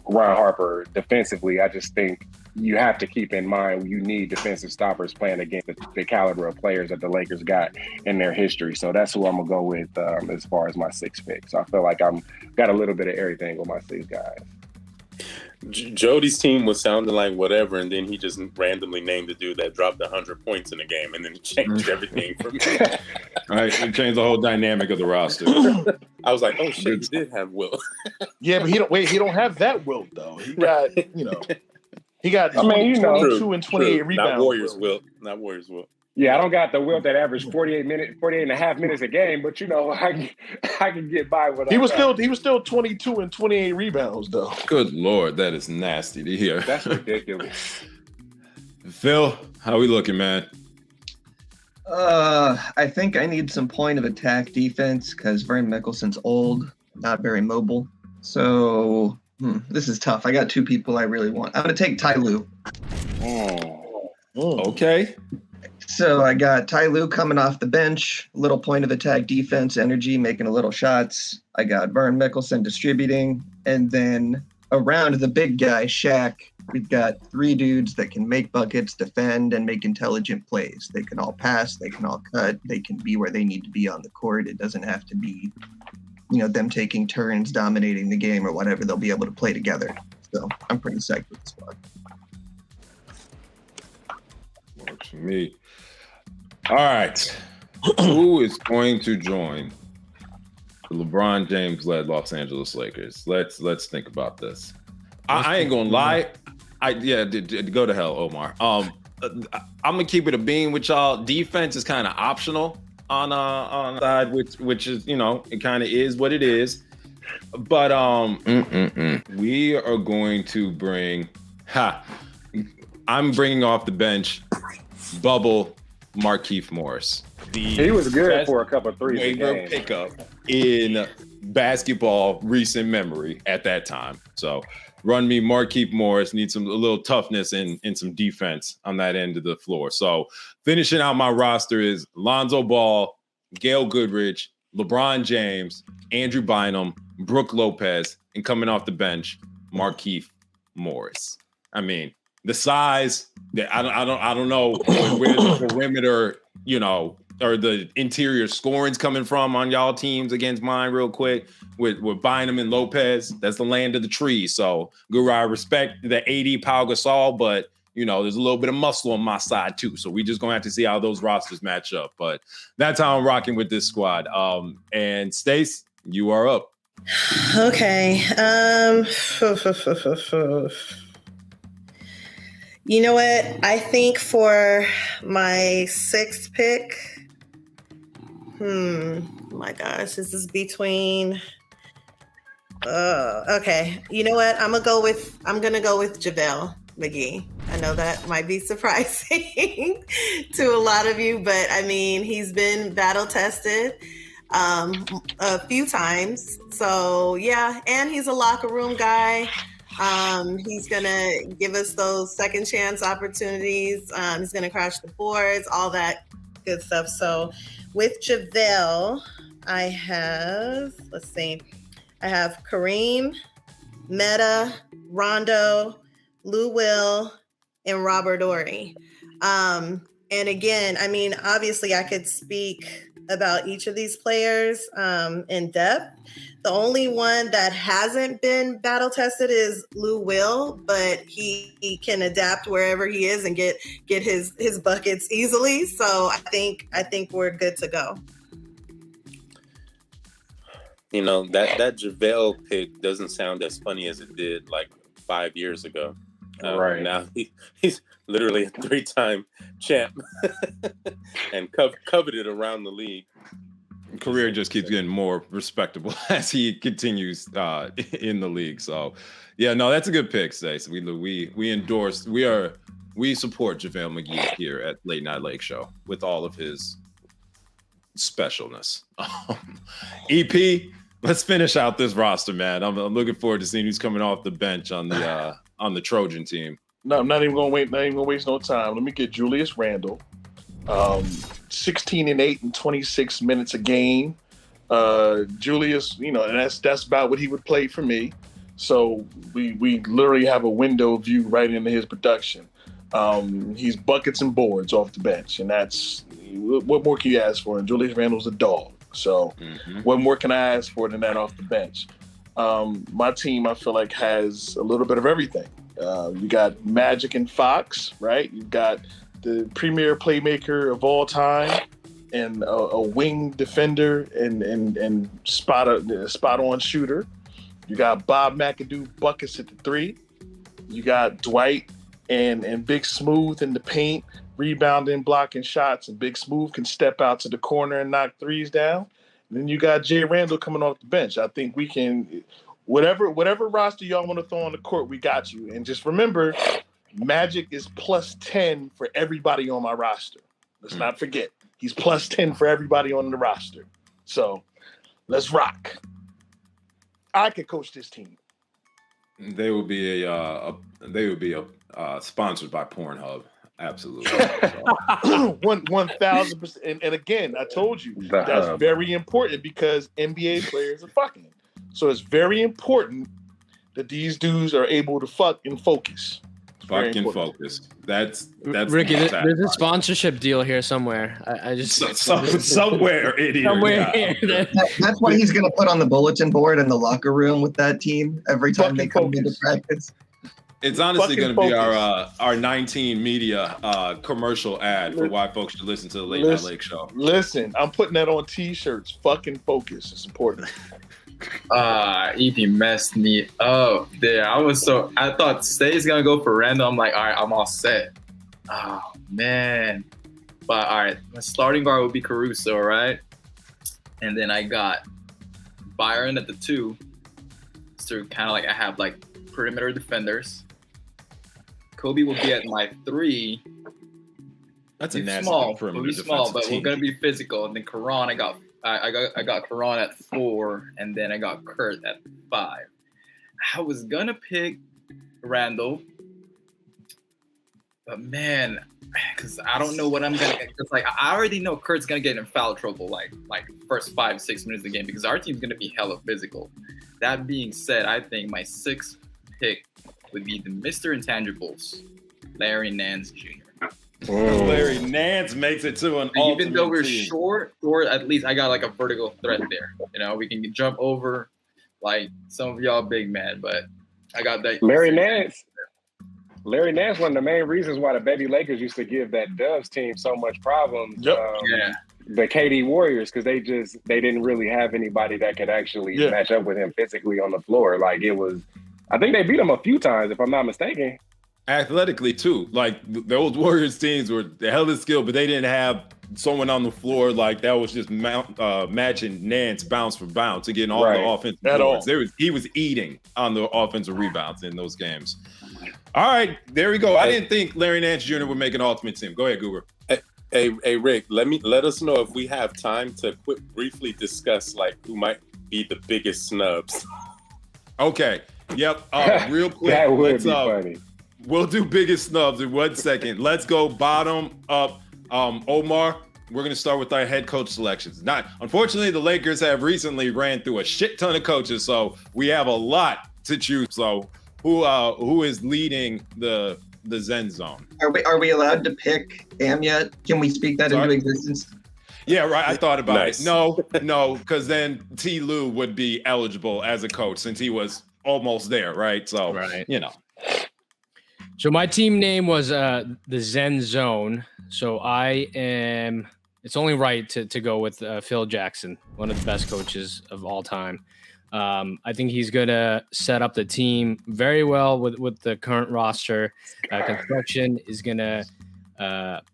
Ron Harper, defensively, I just think you have to keep in mind you need defensive stoppers playing against the caliber of players that the Lakers got in their history. So that's who I'm going to go with as far as my 6th pick. So I feel like I'm got a little bit of everything with my 6 guys. Jody's team was sounding like whatever, and then he just randomly named the dude that dropped 100 points in a game, and then changed everything for me. All right, it changed the whole dynamic of the roster. I was like, oh shit, he did have Will. Yeah, but he don't have that Wilt though. He got, he got 22 and 28 rebounds. Not Warriors Wilt. Not Warriors Wilt. Yeah, I don't got the Wilt that averaged 48 and a half minutes a game, but I can get by with. He was still 22 and 28 rebounds though. Good Lord, that is nasty to hear. That's ridiculous. Phil, how we looking, man? I think I need some point of attack defense because Vern Mickelson's old, not very mobile. So this is tough. I got 2 people I really want. I'm gonna take Ty Lue. Okay. So I got Ty Lue coming off the bench, little point of attack defense, energy, making a little shots. I got Vern Mickelson distributing. And then around the big guy, Shaq, we've got 3 dudes that can make buckets, defend, and make intelligent plays. They can all pass, they can all cut, they can be where they need to be on the court. It doesn't have to be, them taking turns dominating the game or whatever. They'll be able to play together. So I'm pretty psyched with the squad. Works for me. All right. Who is going to join the LeBron James-led Los Angeles Lakers? Let's think about this. I ain't gonna lie. Go to hell, Omar. I'm gonna keep it a beam with y'all. Defense is kind of optional on the side, which is it kind of is what it is. But we are going to bring. I'm bringing off the bench, bubble Markieff Morris. He was good for a couple of threes. Waiver pickup in basketball recent memory at that time. So run me Markieff Morris. Needs a little toughness and some defense on that end of the floor. So finishing out my roster is Lonzo Ball, Gail Goodrich, LeBron James, Andrew Bynum, Brooke Lopez, and coming off the bench, Markieff Morris. I mean, the size, I don't know where the perimeter, or the interior scoring's coming from on y'all teams against mine real quick with Bynum and Lopez. That's the land of the tree. So, Guru, I respect the AD Pau Gasol, but, there's a little bit of muscle on my side too. So we just going to have to see how those rosters match up. But that's how I'm rocking with this squad. And Stace, you are up. Okay. You know what? I think for my 6th pick, my gosh, this is between. Okay. You know what? I'm gonna go with JaVale McGee. I know that might be surprising to a lot of you, but I mean, he's been battle tested a few times. So yeah, and he's a locker room guy. He's gonna give us those second chance opportunities. He's gonna crash the boards, all that good stuff. So with JaVale, I have Kareem, Meta, Rondo, Lou Will, and Robert Horry. And again, I mean, obviously I could speak about each of these players in depth. The only one that hasn't been battle tested is Lou Will, but he can adapt wherever he is and get his buckets easily. So I think we're good to go. You know, that JaVale pick doesn't sound as funny as it did like 5 years ago. Right. Now he's literally a 3-time champ and coveted around the league. Career just keeps getting more respectable as he continues in the league. So, yeah, no, that's a good pick, Stace. We endorse, we support JaVale McGee here at Late Night Lake Show with all of his specialness. EP, let's finish out this roster, man. I'm looking forward to seeing who's coming off the bench on the Trojan team. No, I'm not even gonna waste no time. Let me get Julius Randle. 16 and 8 and 26 minutes a game. Julius, you know, and that's about what he would play for me. So we literally have a window view right into his production. He's buckets and boards off the bench, and that's what more can you ask for? And Julius Randle's a dog. So what more can I ask for than that off the bench? My team, I feel like, has a little bit of everything. You got Magic and Fox, right? You've got the premier playmaker of all time and a wing defender and spot on shooter. You got Bob McAdoo buckets at the 3. You got Dwight and Big Smooth in the paint, rebounding, blocking shots, and Big Smooth can step out to the corner and knock threes down. And then you got Jay Randall coming off the bench. I think we can, whatever roster y'all want to throw on the court, we got you. And just remember, Magic is plus 10 for everybody on my roster. Let's not forget. He's plus 10 for everybody on the roster. So let's rock. I could coach this team. They would be sponsored by Pornhub. Absolutely. 1,000%. And again, I told you that's very important because NBA players are fucking. So it's very important that these dudes are able to fuck and focus. Fucking focus. That's Ricky. There's a sponsorship deal here somewhere. I just somewhere in here. Somewhere here. That's what he's going to put on the bulletin board in the locker room with that team every time they come into practice. It's honestly going to be our 19 media commercial ad for why folks should listen to the Late Night Lake Show. Listen, I'm putting that on T-shirts. Fucking focus. It's important. EP messed me up there. I thought Stay's gonna go for Randall. I'm like, all right, I'm all set. Oh man. But all right, my starting guard would be Caruso, right? And then I got Byron at the 2. So kind of like I have like perimeter defenders. Kobe will be at my 3. That's a nasty small, perimeter he's small, but team. we're gonna be physical. And then Karan, I got Karan at 4, and then I got Kurt at 5. I was gonna pick Randall, but man, because I don't know what I'm gonna get. Because like I already know Kurt's gonna get in foul trouble like first 5-6 minutes of the game because our team's gonna be hella physical. That being said, I think my 6th pick would be the Mr. Intangibles, Larry Nance Jr. Larry Nance makes it to an ultimate even though we're team. short, or at least I got like a vertical threat there. You know, we can jump over like some of y'all big man, but I got that. Larry Nance, one of the main reasons why the baby Lakers used to give that Dubs team so much problems. Yeah. The KD Warriors, because they didn't really have anybody that could actually match up with him physically on the floor. Like it was, I think they beat him a few times, if I'm not mistaken. Athletically too, like those Warriors teams were the hell of skill, but they didn't have someone on the floor like that was just matching Nance bounce for bounce to get all the offensive boards. He was eating on the offensive rebounds in those games. All right, there we go. I didn't think Larry Nance Jr. would make an ultimate team. Go ahead, Goober. Hey, Rick. Let us know if we have time to briefly discuss like who might be the biggest snubs. Okay. Yep. Real quick. That would be funny. We'll do biggest snubs in 1 second. Let's go bottom up. Omar, we're going to start with our head coach selections. Unfortunately, the Lakers have recently ran through a shit ton of coaches, so we have a lot to choose. So who is leading the the Zen Zone. Are we allowed to pick Bam yet? Can we speak that into existence? Yeah, right. I thought about Nice. it. No, because then T. Lue would be eligible as a coach since he was almost there, right? So, you know. So my team name was the Zen Zone. So it's only right to go with Phil Jackson, one of the best coaches of all time. I think he's going to set up the team very well with the current roster. Construction is going to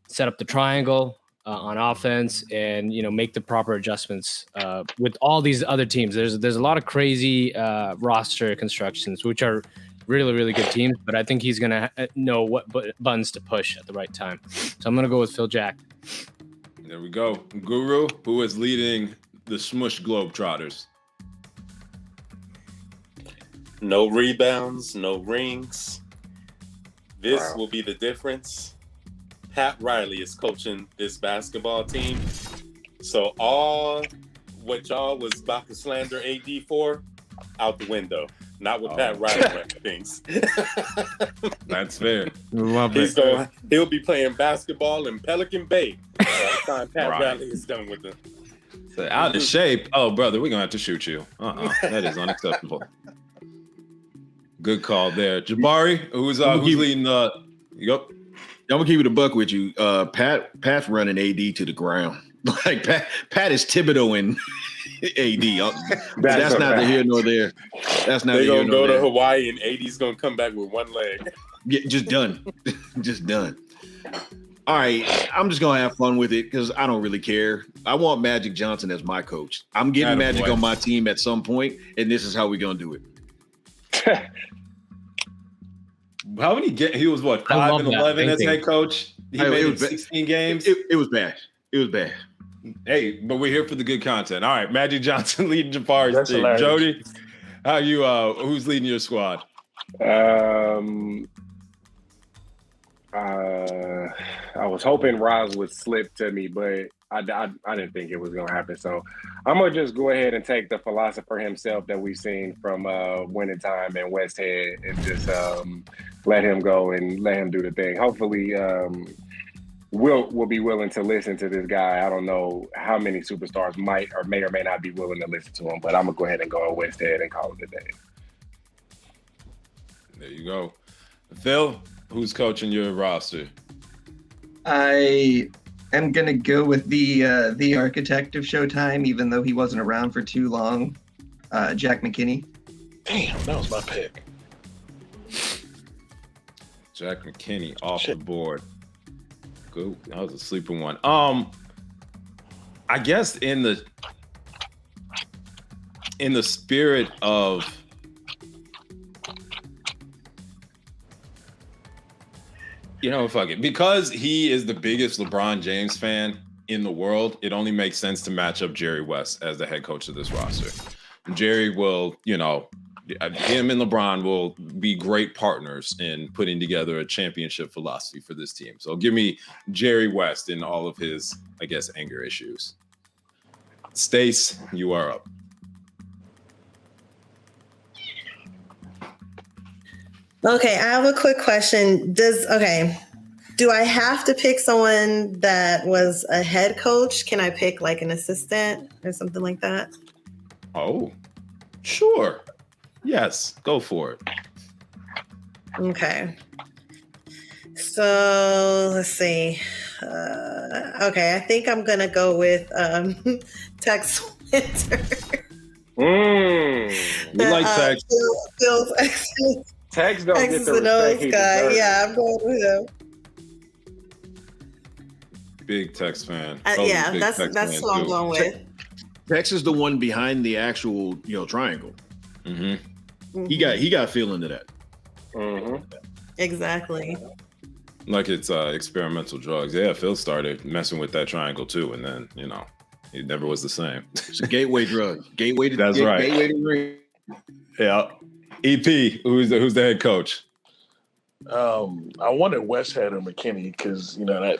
set up the triangle on offense and, make the proper adjustments with all these other teams. There's a lot of crazy roster constructions, which are really, really good teams, but I think he's going to know what buttons to push at the right time. So I'm going to go with Phil Jack. There we go. Guru, who is leading the Smush Globetrotters. No rebounds, no rings. This will be the difference. Pat Riley is coaching this basketball team. So all what y'all was about to slander AD for, out the window. Not with Pat Riley things. That's fair. He'll be playing basketball in Pelican Bay by the time Pat Riley is done with them. So out of shape. Oh, brother, we're gonna have to shoot you. That is unacceptable. Good call there, Jabari. Who's leading the? Yep. I'm gonna keep it a buck with you. Pat's running AD to the ground. Like Pat is Thibodeau-ing AD. That's neither here nor there. That's not. They're gonna go to Hawaii and AD's gonna come back with one leg. Yeah, just done. Just done. All right, I'm just gonna have fun with it because I don't really care. I want Magic Johnson as my coach. I'm getting Magic on my team at some point, and this is how we're gonna do it. How many he was 5-11 as head coach? He made 16 games. It was bad. It was bad. Hey, but we're here for the good content. All right, Magic Johnson leading Jabari's team. Hilarious. Jody, how you? Who's leading your squad? I was hoping Roz would slip to me, but I didn't think it was going to happen. So I'm going to just go ahead and take the philosopher himself that we've seen from Winning Time and West Head and just let him go and let him do the thing. Hopefully we'll be willing to listen to this guy. I don't know how many superstars may or may not be willing to listen to him, but I'm going to go ahead and go on West Head and call it a day. There you go. Phil, who's coaching your roster? I am gonna go with the architect of Showtime, even though he wasn't around for too long. Jack McKinney. Damn, that was my pick. Jack McKinney off the board. Good. That was a sleeping one. I guess in the spirit of fuck it. Because he is the biggest LeBron James fan in the world, it only makes sense to match up Jerry West as the head coach of this roster. Jerry will, him and LeBron will be great partners in putting together a championship philosophy for this team. So give me Jerry West in all of his, I guess, anger issues. Stace, you are up. Okay, I have a quick question. Do I have to pick someone that was a head coach? Can I pick like an assistant or something like that? Oh, sure. Yes, go for it. Okay. So let's see. Okay, I think I'm gonna go with Tex Winter. We like Tex. Tex don't get the respect he guy. deserves. Yeah, I'm going with him. Big Tex fan. Yeah, that's who I'm going with. Tex is the one behind the actual triangle. Mm-hmm. He got feel into that. Mm-hmm. Exactly. Like it's experimental drugs. Yeah, Phil started messing with that triangle too, and then it never was the same. It's a gateway drug. Gateway to That's right. Gateway to ring. Yeah. EP, who's the head coach? I wanted Westhead or McKinney because that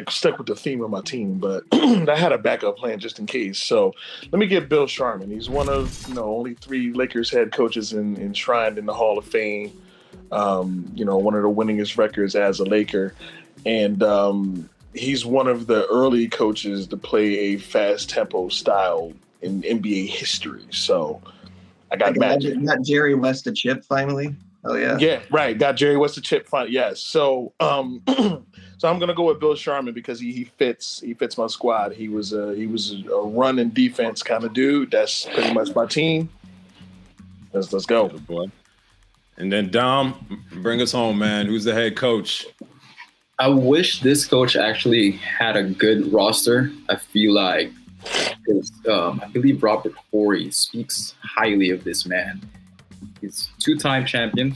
stuck with the theme of my team, but I had a backup plan just in case. So let me get Bill Sharman. He's one of only 3 Lakers head coaches enshrined in the Hall of Fame. One of the winningest records as a Laker. And he's one of the early coaches to play a fast tempo style in NBA history. So I got Magic. Got Jerry West a chip finally. Oh yeah. Yeah, right. Got Jerry West a chip finally. Yes. So so I'm gonna go with Bill Sharman because he fits my squad. He was a run and defense kind of dude. That's pretty much my team. Let's go. Boy. And then Dom, bring us home, man. Who's the head coach? I wish this coach actually had a good roster. I feel like, I believe Robert Horry speaks highly of this man. He's two-time champion,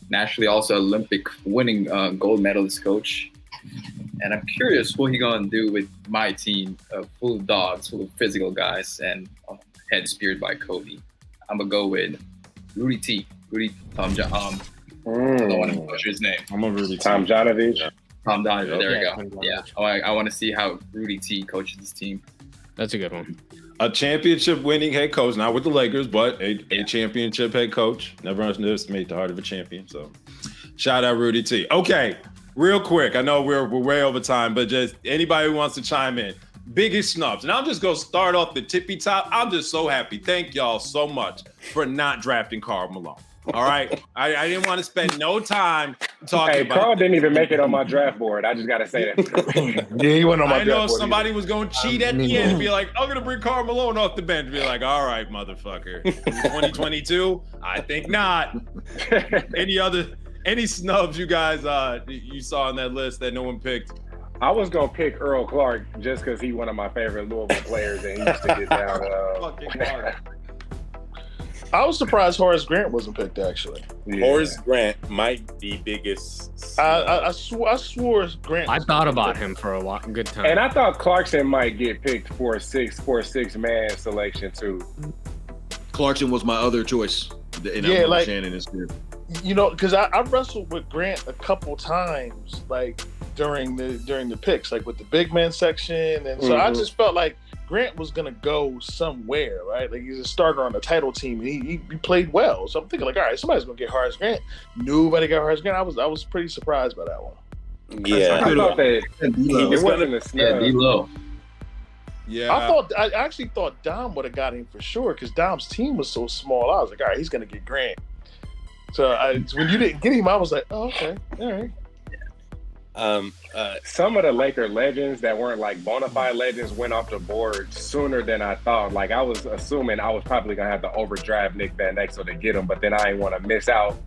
nationally also Olympic winning gold medalist coach. And I'm curious what he's going to do with my team, full of dogs, full of physical guys, and head speared by Kobe. I'm going to go with Rudy T. I don't want to butcher his name. I'm a Rudy Tom Janovich. Tom Donovan, there we go. Yeah, I want to see how Rudy T coaches his team. That's a good one. A championship winning head coach, not with the Lakers, but a championship head coach. Never underestimate the heart of a champion. So shout out Rudy T. Okay, real quick. I know we're way over time, but just anybody who wants to chime in. Biggest snubs. And I'm just going to start off the tippy top. I'm just so happy. Thank y'all so much for not drafting Karl Malone. All right. I didn't want to spend no time talking about Karl didn't even make it on my draft board. I just got to say that. Yeah, he went on my draft board. I know somebody was going to cheat at the end and be like, I'm going to bring Karl Malone off the bench. Be like, all right, motherfucker. 2022? I think not. Any snubs you guys you saw on that list that no one picked? I was going to pick Earl Clark just because he's one of my favorite Louisville players and he used to get down. I was surprised Horace Grant wasn't picked, actually. Yeah. Horace Grant might be biggest. I swore Grant. I thought about him for a good time. And I thought Clarkson might get picked for a six-man selection, too. Clarkson was my other choice. Shannon is here. Because I wrestled with Grant a couple times, like during the picks, like with the big man section, and so I just felt like Grant was gonna go somewhere, right? Like he's a starter on the title team, and he played well. So I'm thinking, like, all right, somebody's gonna get Horace Grant. Nobody got Horace Grant. I was pretty surprised by that one. Yeah, I thought that it wasn't a snub. D-Lo. Yeah, I actually thought Dom would have got him for sure because Dom's team was so small. I was like, all right, he's gonna get Grant. So when you didn't get him, I was like, oh, okay, all right. Some of the Laker legends that weren't like bona fide legends went off the board sooner than I thought. Like I was assuming I was probably gonna have to overdraft Nick Van Exel to get him, but then I didn't want to miss out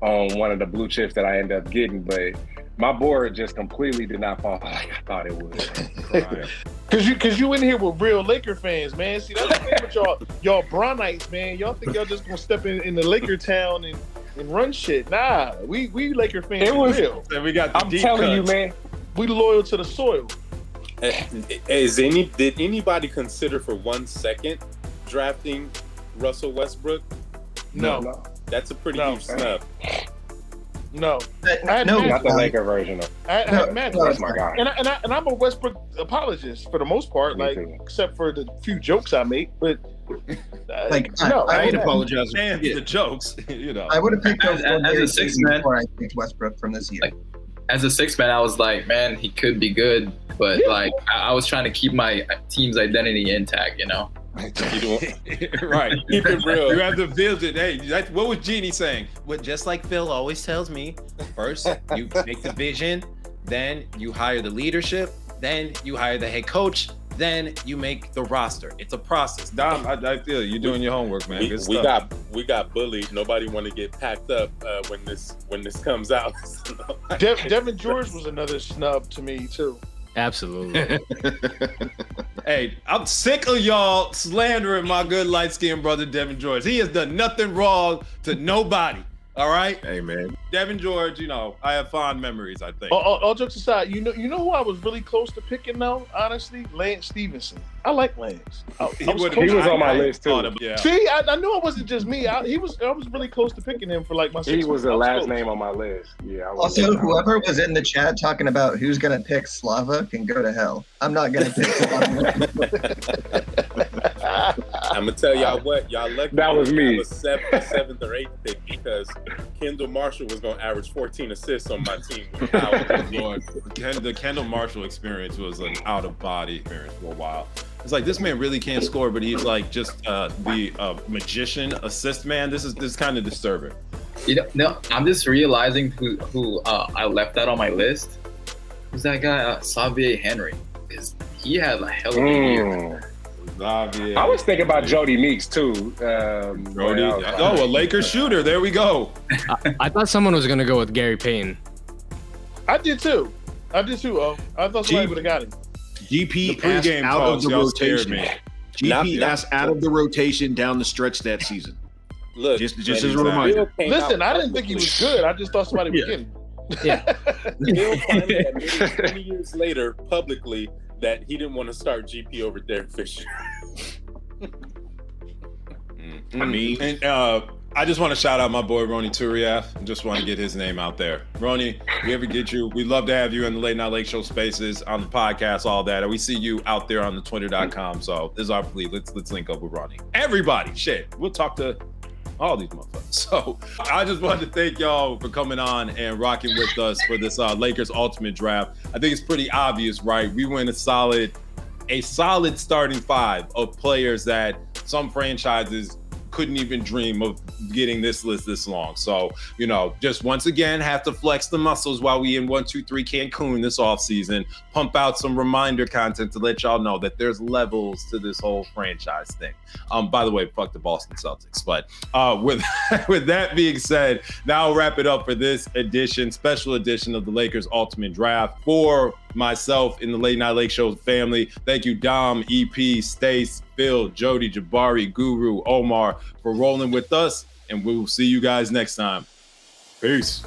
on one of the blue chips that I ended up getting. But my board just completely did not fall like I thought it would. Cause you in here with real Laker fans, man. See, that's the thing with y'all Brownites, man. Y'all think y'all just gonna step in the Laker town and run shit. Nah, we Laker fans for real. And we got the I'm telling you, man. We loyal to the soil. Did anybody consider for 1 second drafting Russell Westbrook? No. That's a pretty huge snub. No. Not the Laker version of. That's my guy. And I'm a Westbrook apologist for the most part, like except for the few jokes I make, but. I ain't apologizing. And the jokes, I would have picked as a six man before I picked Westbrook from this year. As a six man, I was like, man, he could be good, but like I was trying to keep my team's identity intact, Right. Keep it real. You have to visit. Hey, what was Jeannie saying? Well, just like Phil always tells me, first you make the vision, then you hire the leadership, then you hire the head coach, then you make the roster. It's a process. Dom, I feel you're doing your homework, man. We got bullied. Nobody want to get packed up when this comes out. Devin George was another snub to me too. Absolutely. Hey, I'm sick of y'all slandering my good light-skinned brother Devin George. He has done nothing wrong to nobody. All right. Hey, man. Devin George, I have fond memories, I think. All jokes aside, you know who I was really close to picking though, honestly? Lance Stevenson. I like Lance. He was on my list too. Yeah. See, I knew it wasn't just me. I was really close to picking him for like my 6 He was the last name on my list. Yeah. Also, whoever was in the chat talking about who's gonna pick Slava can go to hell. I'm not gonna pick Slava. I'm gonna tell y'all what, y'all lucky That was me. have a seventh or eighth pick because Kendall Marshall was gonna average 14 assists on my team without The Kendall Marshall experience was an out of body experience for a while. It's like this man really can't score, but he's like just the magician assist man. This is kind of disturbing. You know, no, I'm just realizing who I left out on my list. Who's that guy? Xavier Henry. Because he had a hell of a year. Xavier. I was thinking about Jody Meeks too. Jody. A Lakers shooter. There we go. I thought someone was gonna go with Gary Payton. I did too. I thought somebody would have got him. GP The asked pregame out of talks, the y'all scared rotation. me. GP asked out of the rotation down the stretch that season. Look, Just when as a Bill reminder. came Listen, out I didn't think he was publicly- good. I just thought somebody was getting him. Bill finally admitted 20 years later publicly that he didn't want to start GP over Derek Fisher. I mean, And I just want to shout out my boy Ronnie Turiaf. Just want to get his name out there. Ronnie, we ever get you, we'd love to have you in the Late Night Lake Show spaces, on the podcast, all that. And we see you out there on the Twitter.com. So this is our plea. Let's link up with Ronnie. Everybody, shit. We'll talk to all these motherfuckers. So I just wanted to thank y'all for coming on and rocking with us for this Lakers Ultimate Draft. I think it's pretty obvious, right? We went a solid starting five of players that some franchises couldn't even dream of getting this list this long. So, just once again, have to flex the muscles while we in 1-2-3 Cancun this offseason, pump out some reminder content to let y'all know that there's levels to this whole franchise thing. By the way, fuck the Boston Celtics. But with that being said, now I'll wrap it up for this special edition of the Lakers Ultimate Draft. For myself in the Late Night Lake Show family, thank you, Dom, EP, Stace, Phil, Jody, Jabari, Guru, Omar, for rolling with us, and we will see you guys next time. Peace.